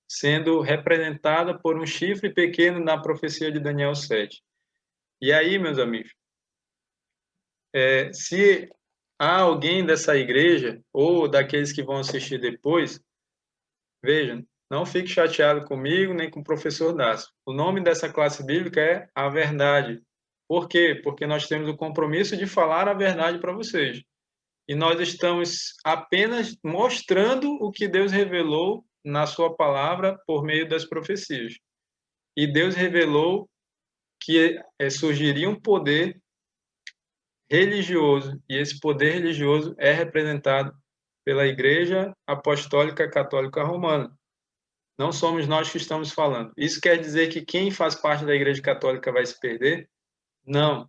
sendo representada por um chifre pequeno na profecia de Daniel 7. E aí, meus amigos, se há alguém dessa igreja, ou daqueles que vão assistir depois, vejam, não fique chateado comigo, nem com o professor Dácio. O nome dessa classe bíblica é A Verdade. Por quê? Porque nós temos o compromisso de falar a verdade para vocês. e nós estamos apenas mostrando o que Deus revelou na sua palavra por meio das profecias. E Deus revelou que surgiria um poder religioso, e esse poder religioso é representado pela Igreja Apostólica Católica Romana. Não somos nós que estamos falando. Isso quer dizer que quem faz parte da Igreja Católica vai se perder? Não.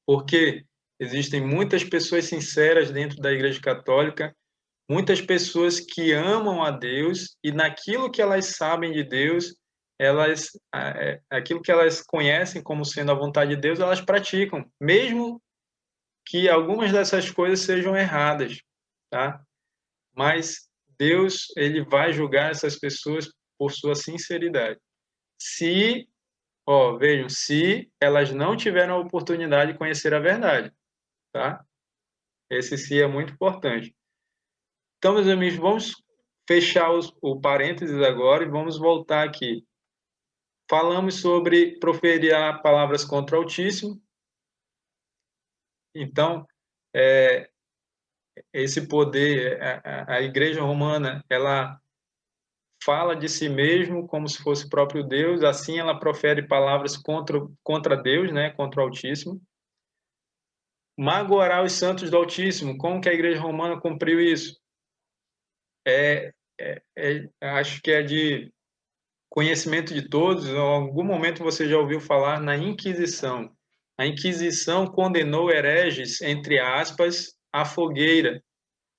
Porque existem muitas pessoas sinceras dentro da Igreja Católica, muitas pessoas que amam a Deus e naquilo que elas sabem de Deus, aquilo que elas conhecem como sendo a vontade de Deus, elas praticam, mesmo que algumas dessas coisas sejam erradas, tá? Mas Deus, ele vai julgar essas pessoas por sua sinceridade. Vejam, se elas não tiveram a oportunidade de conhecer a verdade, tá? Esse sim é muito importante. Então, meus amigos, vamos fechar o parênteses agora e vamos voltar aqui. Falamos sobre proferir palavras contra o Altíssimo. Então, esse poder, a Igreja Romana, ela fala de si mesmo como se fosse o próprio Deus, assim ela profere palavras contra Deus, né, contra o Altíssimo. Magoará os santos do Altíssimo, como que a Igreja Romana cumpriu isso? Acho que é de conhecimento de todos, em algum momento você já ouviu falar na Inquisição. A Inquisição condenou hereges, entre aspas, à fogueira.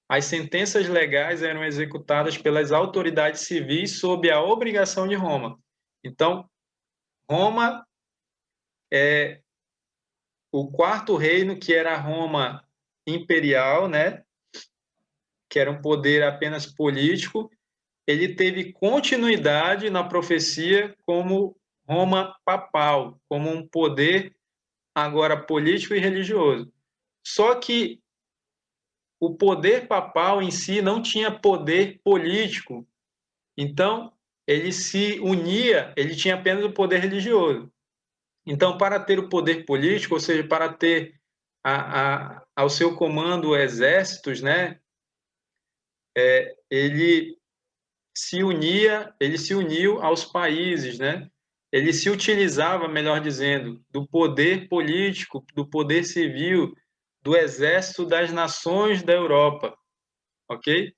As sentenças legais eram executadas pelas autoridades civis sob a obrigação de Roma. Então, Roma é o quarto reino, que era a Roma imperial, né? Que era um poder apenas político, ele teve continuidade na profecia como Roma papal, como um poder agora político e religioso. Só que o poder papal em si não tinha poder político. Então, ele se unia, ele tinha apenas o poder religioso. Então, para ter o poder político, ou seja, para ter ao seu comando exércitos, né, ele se uniu aos países, né? Ele se utilizava, melhor dizendo, do poder político, do poder civil, do exército das nações da Europa, ok?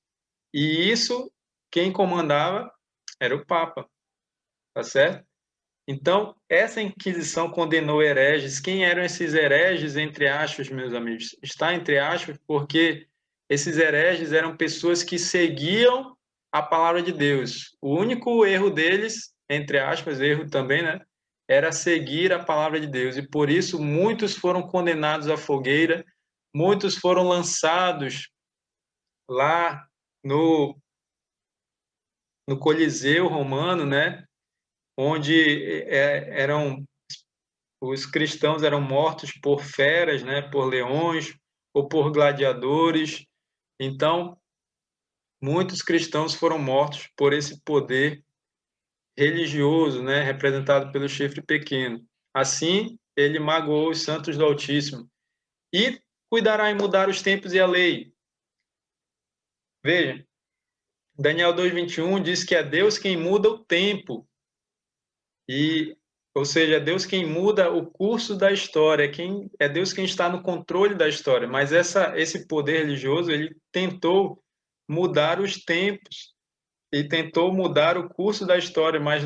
E isso, quem comandava era o Papa, tá certo? Então, essa Inquisição condenou hereges. Quem eram esses hereges, entre aspas, meus amigos? Está entre aspas porque esses hereges eram pessoas que seguiam a palavra de Deus. O único erro deles, entre aspas, erro também, né? Era seguir a palavra de Deus. E por isso muitos foram condenados à fogueira, muitos foram lançados lá no Coliseu Romano, né? Onde os cristãos eram mortos por feras, né? Por leões ou por gladiadores. Então, muitos cristãos foram mortos por esse poder religioso, né, representado pelo chifre pequeno. Assim, ele magoou os santos do Altíssimo e cuidará em mudar os tempos e a lei. Veja, Daniel 2:21 diz que é Deus quem muda o tempo. Ou seja, é Deus quem muda o curso da história, é Deus quem está no controle da história. Mas esse poder religioso, ele tentou mudar os tempos e tentou mudar o curso da história, mas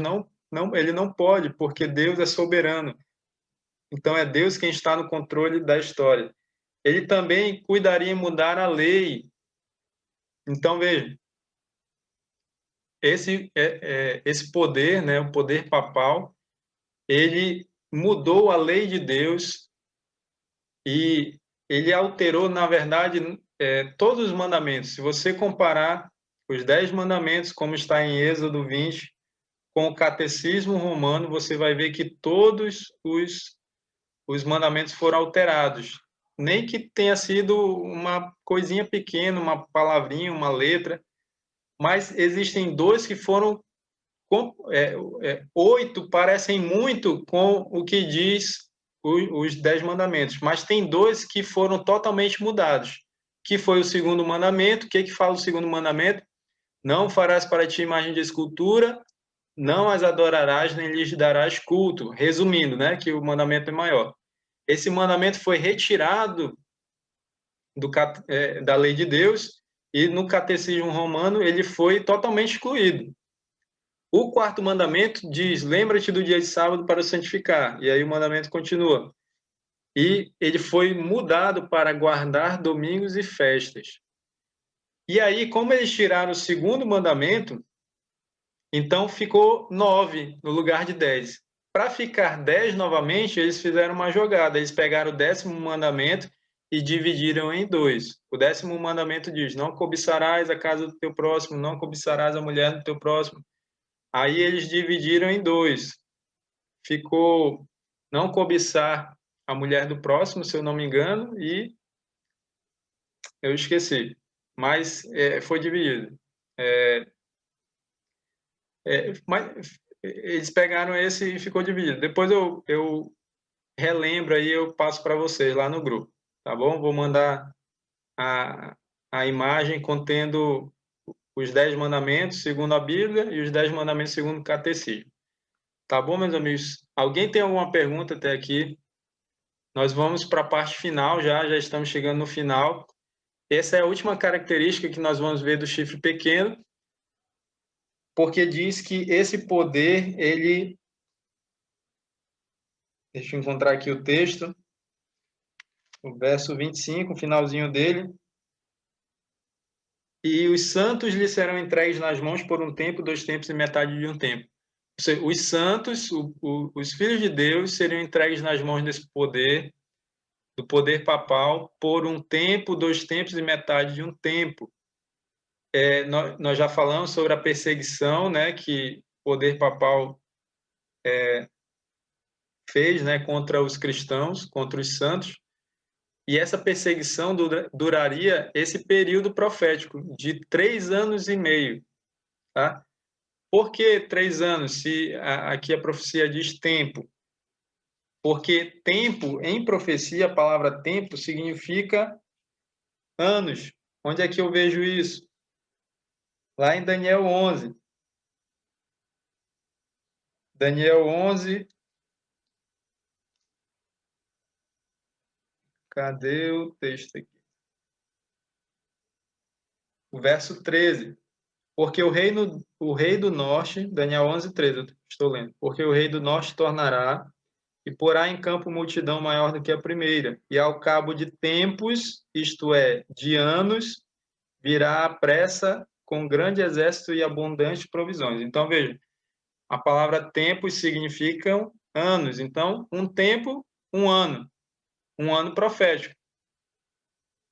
ele não pode, porque Deus é soberano. Então é Deus quem está no controle da história. Ele também cuidaria em mudar a lei. Então veja, esse poder, né, o poder papal, ele mudou a lei de Deus e ele alterou, na verdade, todos os mandamentos. Se você comparar os 10 mandamentos, como está em Êxodo 20, com o catecismo romano, você vai ver que todos os mandamentos foram alterados. Nem que tenha sido uma coisinha pequena, uma palavrinha, uma letra, mas existem dois que foram 8 parecem muito com o que diz os 10 mandamentos, mas tem dois que foram totalmente mudados, que foi o segundo mandamento. O que fala o segundo mandamento? Não farás para ti imagem de escultura, não as adorarás, nem lhes darás culto. Resumindo, né, que o mandamento é maior. Esse mandamento foi retirado da lei de Deus e no catecismo romano ele foi totalmente excluído. O quarto mandamento diz: lembra-te do dia de sábado para o santificar. E aí o mandamento continua. E ele foi mudado para guardar domingos e festas. E aí, como eles tiraram o segundo mandamento, então ficou 9 no lugar de 10. Para ficar 10 novamente, eles fizeram uma jogada. Eles pegaram o 10º mandamento e dividiram em 2. O 10º mandamento diz: não cobiçarás a casa do teu próximo, não cobiçarás a mulher do teu próximo. Aí eles dividiram em 2. Ficou não cobiçar a mulher do próximo, se eu não me engano, e eu esqueci. Mas foi dividido. Mas eles pegaram esse e ficou dividido. Depois eu relembro aí, eu passo para vocês lá no grupo, tá bom? Vou mandar a imagem contendo os 10 mandamentos segundo a Bíblia e os 10 mandamentos segundo o catecismo. Tá bom, meus amigos? Alguém tem alguma pergunta até aqui? Nós vamos para a parte final já estamos chegando no final. Essa é a última característica que nós vamos ver do chifre pequeno, porque diz que esse poder, ele... Deixa eu encontrar aqui o texto, o verso 25, o finalzinho dele. E os santos lhe serão entregues nas mãos por um tempo, 2 tempos e metade de um tempo. Ou seja, os santos, os filhos de Deus, seriam entregues nas mãos desse poder, do poder papal, por um tempo, 2 tempos e metade de um tempo. Nós já falamos sobre a perseguição, né, que o poder papal fez, né, contra os cristãos, contra os santos. E essa perseguição duraria esse período profético de 3 anos e meio. Tá? Por que 3 anos, se aqui a profecia diz tempo? Porque tempo, em profecia, a palavra tempo significa anos. Onde é que eu vejo isso? Lá em Daniel 11. Daniel 11. Cadê o texto aqui? O verso 13. Porque o rei do norte, Daniel 11, 13, eu estou lendo. Porque o rei do norte tornará e porá em campo multidão maior do que a primeira. E ao cabo de tempos, isto é, de anos, virá à pressa com grande exército e abundantes provisões. Então, veja, a palavra tempos significa anos. Então, um tempo, um ano profético.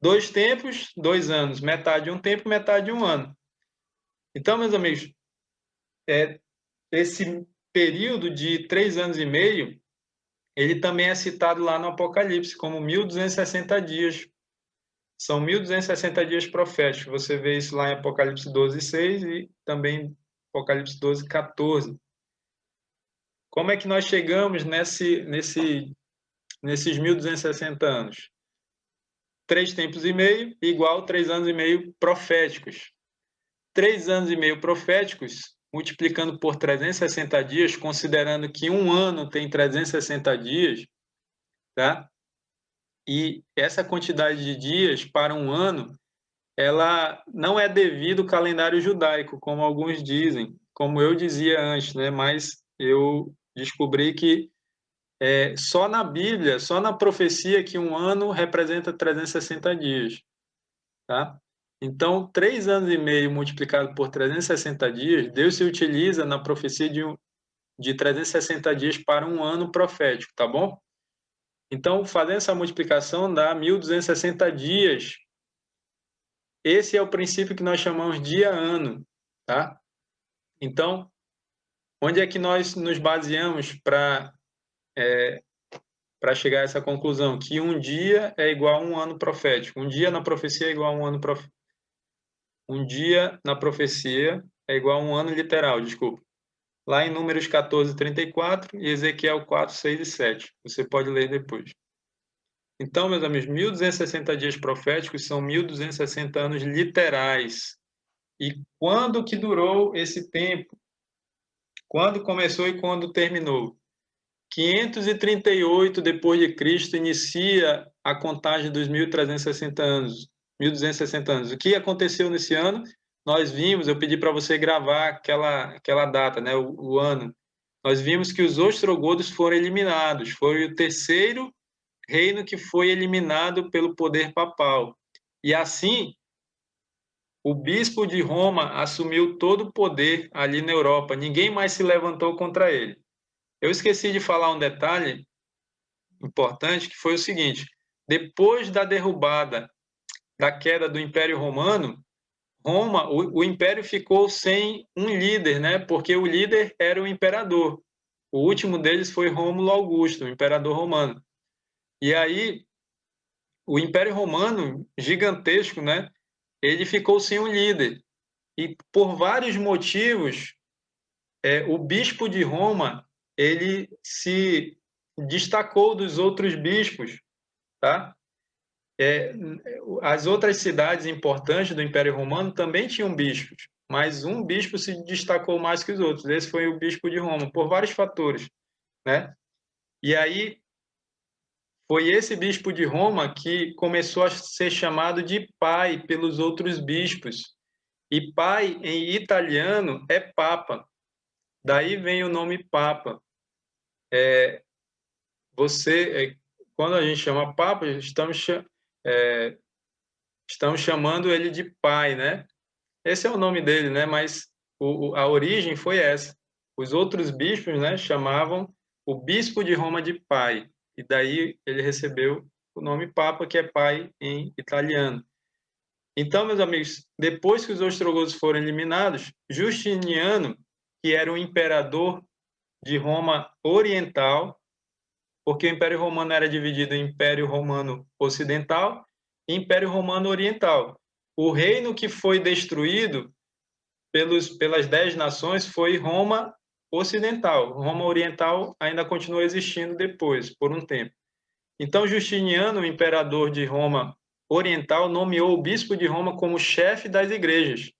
2 tempos, 2 anos. Metade de um tempo, metade de um ano. Então, meus amigos, esse período de 3 anos e meio, ele também é citado lá no Apocalipse como 1.260 dias. São 1.260 dias proféticos. Você vê isso lá em Apocalipse 12, 6 e também Apocalipse 12, 14. Como é que nós chegamos nesses 1.260 anos? 3 tempos e meio igual 3 anos e meio proféticos. 3 anos e meio proféticos, multiplicando por 360 dias, considerando que um ano tem 360 dias, tá? E essa quantidade de dias para um ano, ela não é devido ao calendário judaico, como alguns dizem, como eu dizia antes, né? Mas eu descobri que só na Bíblia, só na profecia, que um ano representa 360 dias, tá? Então, 3 anos e meio multiplicado por 360 dias, Deus se utiliza na profecia de 360 dias para um ano profético, tá bom? Então, fazendo essa multiplicação dá 1.260 dias. Esse é o princípio que nós chamamos dia-ano, tá? Então, onde é que nós nos baseamos para chegar a essa conclusão? Que um dia é igual a um ano profético. Um dia na profecia é igual a um ano profético. Um dia na profecia é igual a um ano literal, desculpa. Lá em Números 14, 34 e Ezequiel 4, 6 e 7. Você pode ler depois. Então, meus amigos, 1260 dias proféticos são 1260 anos literais. E quando que durou esse tempo? Quando começou e quando terminou? 538 depois de Cristo inicia a contagem dos 1360 anos, 1260 anos. O que aconteceu nesse ano? Nós vimos, eu pedi para você gravar aquela data, né, o ano. Nós vimos que os ostrogodos foram eliminados. Foi o terceiro reino que foi eliminado pelo poder papal. E assim, o bispo de Roma assumiu todo o poder ali na Europa. Ninguém mais se levantou contra ele. Eu esqueci de falar um detalhe importante, que foi o seguinte: depois da derrubada, da queda do Império Romano, Roma, o império ficou sem um líder, né? Porque o líder era o imperador. O último deles foi Rômulo Augusto, o imperador romano. E aí, o Império Romano, gigantesco, né? Ele ficou sem um líder. E por vários motivos, o bispo de Roma, ele se destacou dos outros bispos, tá? As outras cidades importantes do Império Romano também tinham bispos, mas um bispo se destacou mais que os outros. Esse foi o bispo de Roma, por vários fatores, né? E aí foi esse bispo de Roma que começou a ser chamado de pai pelos outros bispos. E pai em italiano é papa. Daí vem o nome papa. Quando a gente chama papa, estamos chamando ele de pai, né? Esse é o nome dele, né? Mas a origem foi essa. Os outros bispos, né, chamavam o bispo de Roma de pai. E daí ele recebeu o nome papa, que é pai em italiano. Então, meus amigos, depois que os ostrogodos foram eliminados, Justiniano, que era o imperador de Roma Oriental, porque o Império Romano era dividido em Império Romano Ocidental e Império Romano Oriental. O reino que foi destruído pelas 10 nações foi Roma Ocidental. Roma Oriental ainda continuou existindo depois, por um tempo. Então, Justiniano, o imperador de Roma Oriental, nomeou o bispo de Roma como chefe das igrejas.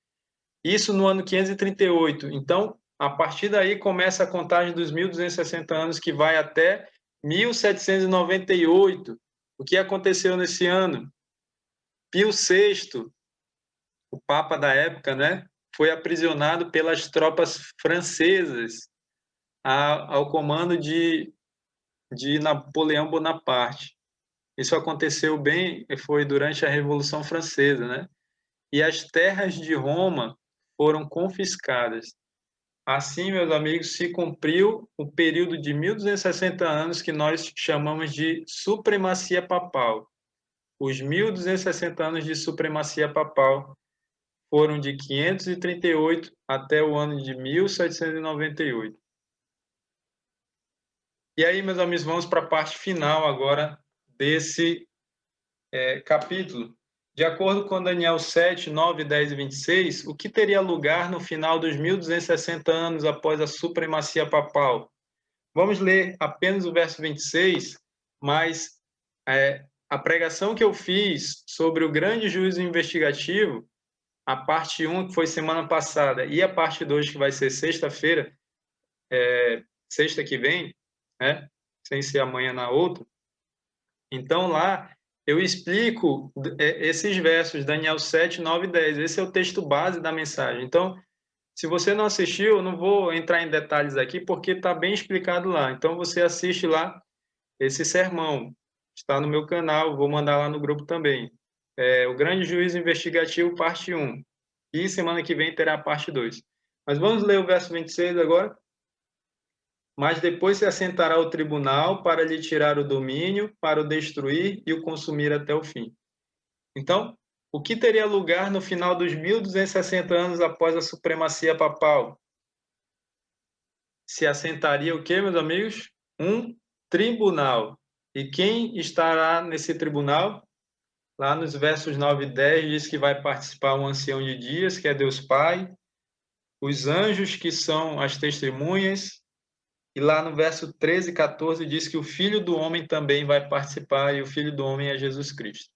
Isso no ano 538. Então, a partir daí começa a contagem dos 1260 anos, que vai até 1798. O que aconteceu nesse ano? Pio VI, o papa da época, né, foi aprisionado pelas tropas francesas ao comando de Napoleão Bonaparte. Isso aconteceu foi durante a Revolução Francesa, né? E as terras de Roma foram confiscadas. Assim, meus amigos, se cumpriu o período de 1260 anos que nós chamamos de supremacia papal. Os 1260 anos de supremacia papal foram de 538 até o ano de 1798. E aí, meus amigos, vamos para a parte final agora desse capítulo. De acordo com Daniel 7, 9, 10 e 26, o que teria lugar no final dos 1260 anos após a supremacia papal? Vamos ler apenas o verso 26, mas a pregação que eu fiz sobre o grande juízo investigativo, a parte 1, que foi semana passada, e a parte 2, que vai ser sexta-feira, sexta que vem, né? Sem ser amanhã na outra. Então, lá eu explico esses versos, Daniel 7, 9 e 10. Esse é o texto base da mensagem. Então, se você não assistiu, eu não vou entrar em detalhes aqui, porque está bem explicado lá. Então, você assiste lá esse sermão. Está no meu canal, vou mandar lá no grupo também. O Grande Juízo Investigativo, parte 1. E semana que vem terá a parte 2. Mas vamos ler o verso 26 agora. Mas depois se assentará o tribunal para lhe tirar o domínio, para o destruir e o consumir até o fim. Então, o que teria lugar no final dos 1260 anos após a supremacia papal? Se assentaria o quê, meus amigos? Um tribunal. E quem estará nesse tribunal? Lá nos versos 9 e 10 diz que vai participar um ancião de dias, que é Deus Pai, os anjos, que são as testemunhas, E lá no verso 13 e 14 diz que o Filho do Homem também vai participar, e o Filho do Homem é Jesus Cristo.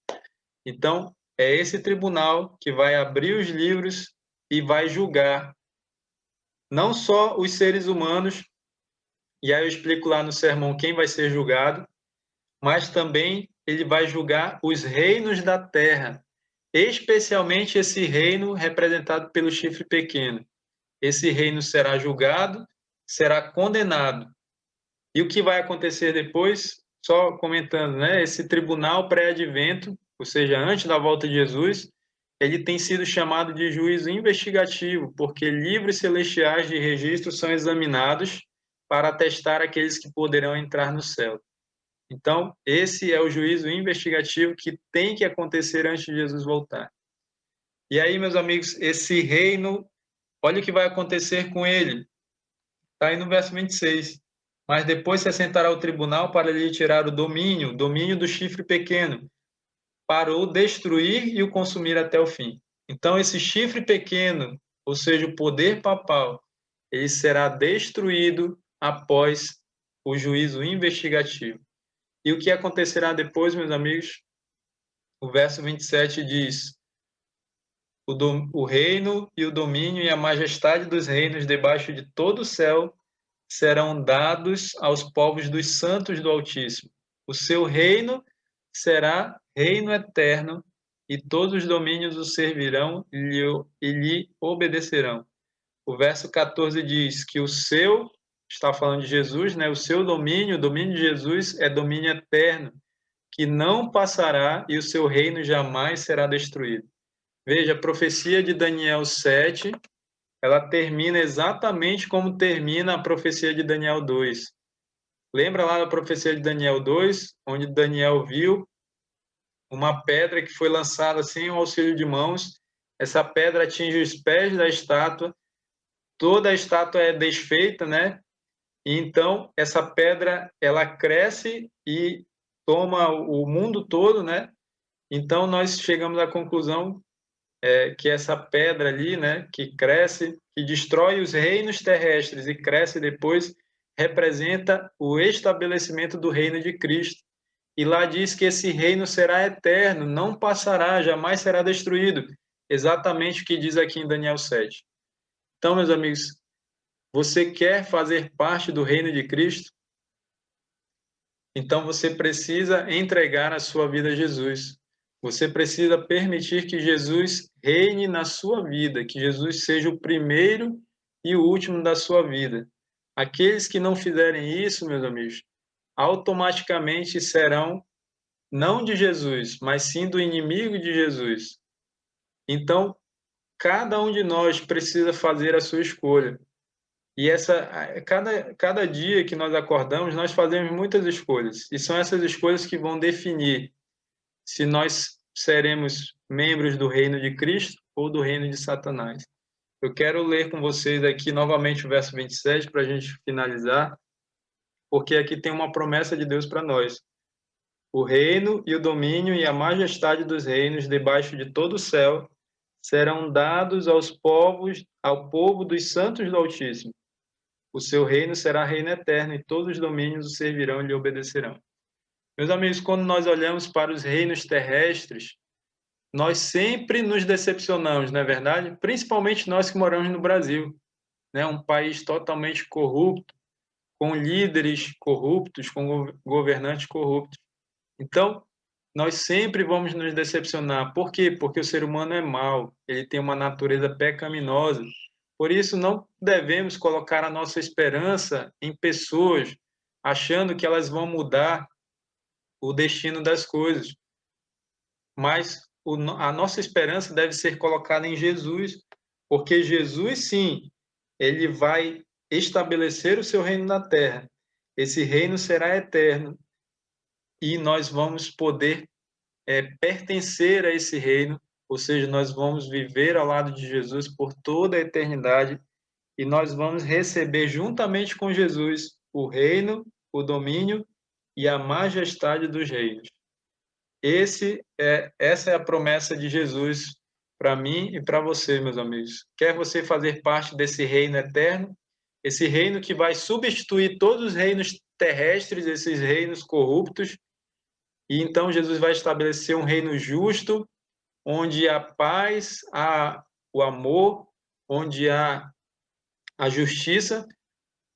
Então, é esse tribunal que vai abrir os livros e vai julgar não só os seres humanos, e aí eu explico lá no sermão quem vai ser julgado, mas também ele vai julgar os reinos da terra, especialmente esse reino representado pelo chifre pequeno. Esse reino será julgado, será condenado. E o que vai acontecer depois? Só comentando, né? Esse tribunal pré-advento, ou seja, antes da volta de Jesus, ele tem sido chamado de juízo investigativo, porque livros celestiais de registro são examinados para atestar aqueles que poderão entrar no céu. Então, esse é o juízo investigativo que tem que acontecer antes de Jesus voltar. E aí, meus amigos, esse reino, olha o que vai acontecer com ele. Está aí no verso 26. Mas depois se assentará o tribunal para lhe tirar o domínio do chifre pequeno, para o destruir e o consumir até o fim. Então, esse chifre pequeno, ou seja, o poder papal, ele será destruído após o juízo investigativo. E o que acontecerá depois, meus amigos? O verso 27 diz: o reino e o domínio e a majestade dos reinos debaixo de todo o céu serão dados aos povos dos santos do Altíssimo. O seu reino será reino eterno, e todos os domínios o servirão e lhe obedecerão. O verso 14 diz que o seu, está falando de Jesus, né? O seu domínio, o domínio de Jesus é domínio eterno, que não passará e o seu reino jamais será destruído. Veja, a profecia de Daniel 7, ela termina exatamente como termina a profecia de Daniel 2. Lembra lá da profecia de Daniel 2, onde Daniel viu uma pedra que foi lançada sem o auxílio de mãos. Essa pedra atinge os pés da estátua, toda a estátua é desfeita, né? E então essa pedra ela cresce e toma o mundo todo, né? Então nós chegamos à conclusão que essa pedra ali, né, que cresce, que destrói os reinos terrestres e cresce depois, representa o estabelecimento do reino de Cristo. E lá diz que esse reino será eterno, não passará, jamais será destruído. Exatamente o que diz aqui em Daniel 7. Então, meus amigos, você quer fazer parte do reino de Cristo? Então você precisa entregar a sua vida a Jesus. Você precisa permitir que Jesus reine na sua vida, que Jesus seja o primeiro e o último da sua vida. Aqueles que não fizerem isso, meus amigos, automaticamente serão não de Jesus, mas sim do inimigo de Jesus. Então, cada um de nós precisa fazer a sua escolha. E cada dia que nós acordamos, nós fazemos muitas escolhas. E são essas escolhas que vão definir se nós seremos membros do reino de Cristo ou do reino de Satanás. Eu quero ler com vocês aqui novamente o verso 27 para a gente finalizar, porque aqui tem uma promessa de Deus para nós. O reino e o domínio e a majestade dos reinos debaixo de todo o céu serão dados ao povo dos santos do Altíssimo. O seu reino será reino eterno e todos os domínios o servirão e lhe obedecerão. Meus amigos, quando nós olhamos para os reinos terrestres, nós sempre nos decepcionamos, não é verdade? Principalmente nós que moramos no Brasil, né? Um país totalmente corrupto, com líderes corruptos, com governantes corruptos. Então, nós sempre vamos nos decepcionar. Por quê? Porque o ser humano é mau, ele tem uma natureza pecaminosa. Por isso, não devemos colocar a nossa esperança em pessoas, achando que elas vão mudar o destino das coisas. Mas a nossa esperança deve ser colocada em Jesus, porque Jesus, sim, ele vai estabelecer o seu reino na terra. Esse reino será eterno e nós vamos poder pertencer a esse reino, ou seja, nós vamos viver ao lado de Jesus por toda a eternidade e nós vamos receber juntamente com Jesus o reino, o domínio e a majestade dos reinos. Essa é a promessa de Jesus para mim e para você, meus amigos. Quer você fazer parte desse reino eterno? esse reino que vai substituir todos os reinos terrestres, esses reinos corruptos, e então Jesus vai estabelecer um reino justo, onde há paz, há o amor, onde há a justiça.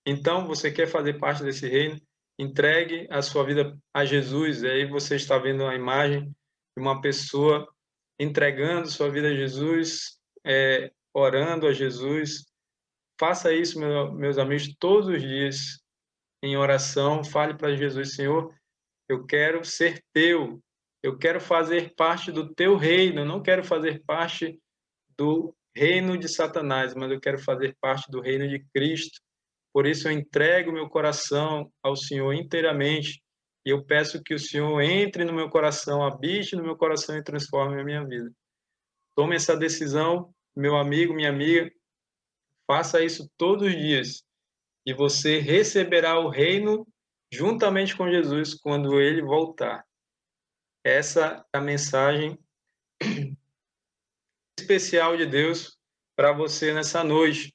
Então, você quer fazer parte desse reino? Entregue a sua vida a Jesus. E aí você está vendo a imagem de uma pessoa entregando sua vida a Jesus, orando a Jesus. Faça isso, meus amigos, todos os dias, em oração. Fale para Jesus: Senhor, eu quero ser teu. Eu quero fazer parte do teu reino. Eu não quero fazer parte do reino de Satanás, mas eu quero fazer parte do reino de Cristo. Por isso eu entrego meu coração ao Senhor inteiramente e eu peço que o Senhor entre no meu coração, habite no meu coração e transforme a minha vida. Tome essa decisão, meu amigo, minha amiga, faça isso todos os dias e você receberá o reino juntamente com Jesus quando ele voltar. Essa é a mensagem especial de Deus para você nessa noite.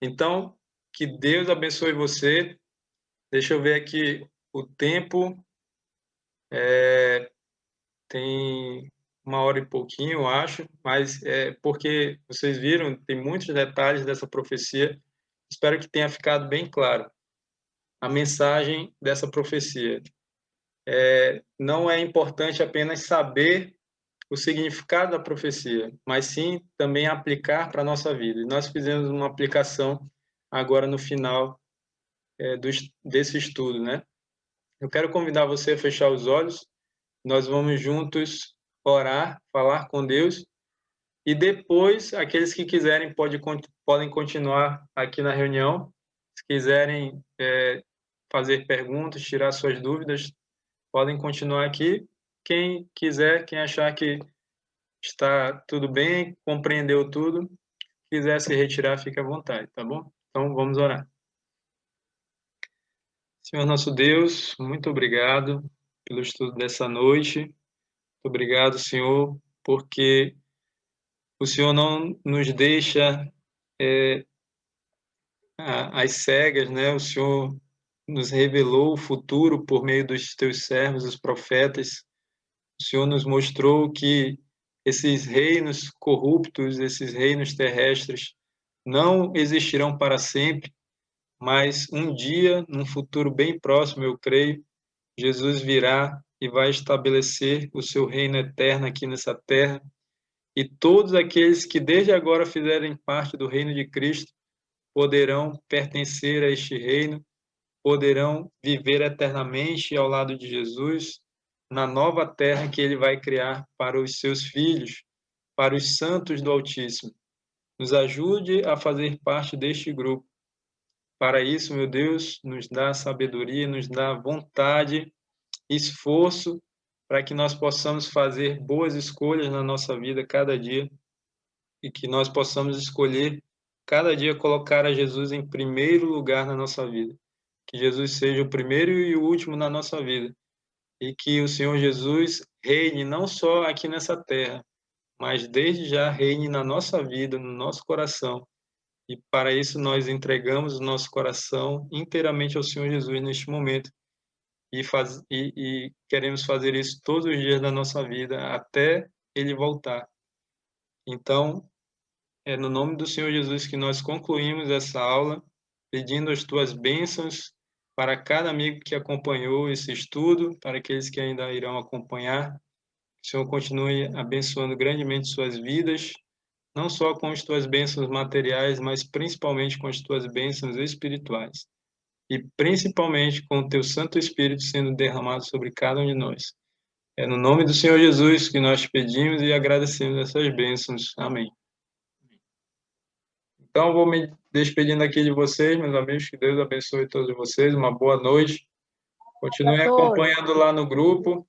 Então, que Deus abençoe você. Deixa eu ver aqui o tempo. Tem 1 hora e pouquinho, eu acho, mas porque vocês viram, tem muitos detalhes dessa profecia. Espero que tenha ficado bem claro a mensagem dessa profecia. Não é importante apenas saber o significado da profecia, mas sim também aplicar para a nossa vida. E nós fizemos uma aplicação agora no final desse estudo, né? Eu quero convidar você a fechar os olhos. Nós vamos juntos orar, falar com Deus e depois aqueles que quiserem podem continuar aqui na reunião. Se quiserem fazer perguntas, tirar suas dúvidas, podem continuar aqui. Quem quiser, quem achar que está tudo bem, compreendeu tudo, quiser se retirar, fique à vontade, tá bom? Então vamos orar. Senhor nosso Deus, muito obrigado pelo estudo dessa noite. Muito obrigado, Senhor, porque o Senhor não nos deixa às cegas, né? O Senhor nos revelou o futuro por meio dos teus servos, os profetas. O Senhor nos mostrou que esses reinos corruptos, esses reinos terrestres, não existirão para sempre, mas um dia, num futuro bem próximo, eu creio, Jesus virá e vai estabelecer o seu reino eterno aqui nessa terra. E todos aqueles que desde agora fizerem parte do reino de Cristo poderão pertencer a este reino, poderão viver eternamente ao lado de Jesus, na nova terra que ele vai criar para os seus filhos, para os santos do Altíssimo. Nos ajude a fazer parte deste grupo. Para isso, meu Deus, nos dá sabedoria, nos dá vontade, esforço, para que nós possamos fazer boas escolhas na nossa vida cada dia e que nós possamos escolher cada dia colocar a Jesus em primeiro lugar na nossa vida. Que Jesus seja o primeiro e o último na nossa vida. E que o Senhor Jesus reine não só aqui nessa terra, mas desde já reine na nossa vida, no nosso coração. E para isso nós entregamos o nosso coração inteiramente ao Senhor Jesus neste momento. E queremos fazer isso todos os dias da nossa vida, até Ele voltar. Então, é no nome do Senhor Jesus que nós concluímos essa aula, pedindo as tuas bênçãos para cada amigo que acompanhou esse estudo, para aqueles que ainda irão acompanhar. Que o Senhor continue abençoando grandemente suas vidas, não só com as tuas bênçãos materiais, mas principalmente com as tuas bênçãos espirituais. E principalmente com o teu Santo Espírito sendo derramado sobre cada um de nós. É no nome do Senhor Jesus que nós pedimos e agradecemos essas bênçãos. Amém. Então, vou me despedindo aqui de vocês, meus amigos. Que Deus abençoe todos vocês. Uma boa noite. Continuem acompanhando lá no grupo.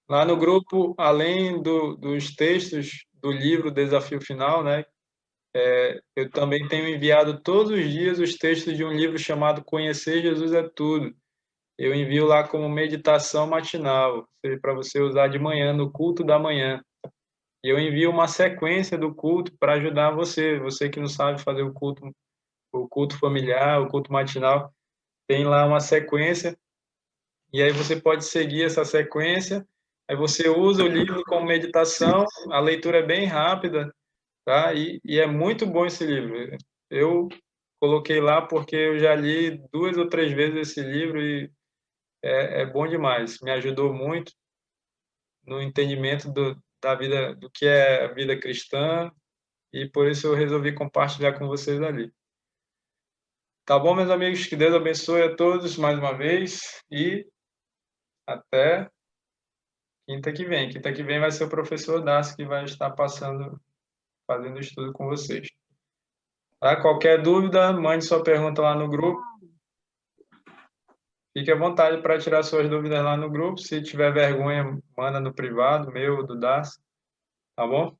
Lá no grupo, além dos textos do livro Desafio Final, né? Eu também tenho enviado todos os dias os textos de um livro chamado Conhecer Jesus é Tudo. Eu envio lá como meditação matinal, para você usar de manhã, no culto da manhã. E eu envio uma sequência do culto para ajudar você que não sabe fazer o culto o culto familiar, o culto matinal, tem lá uma sequência, e aí você pode seguir essa sequência, aí você usa o livro como meditação, a leitura é bem rápida, tá? E é muito bom esse livro. Eu coloquei lá porque eu já li 2 ou 3 vezes esse livro e é bom demais. Me ajudou muito no entendimento da vida, do que é a vida cristã, e por isso eu resolvi compartilhar com vocês ali. Tá bom, meus amigos? Que Deus abençoe a todos mais uma vez e até quinta que vem. Quinta que vem vai ser o professor Darcy que vai estar fazendo estudo com vocês. Tá? Qualquer dúvida, mande sua pergunta lá no grupo. Fique à vontade para tirar suas dúvidas lá no grupo. Se tiver vergonha, manda no privado, meu, do Darcy. Tá bom?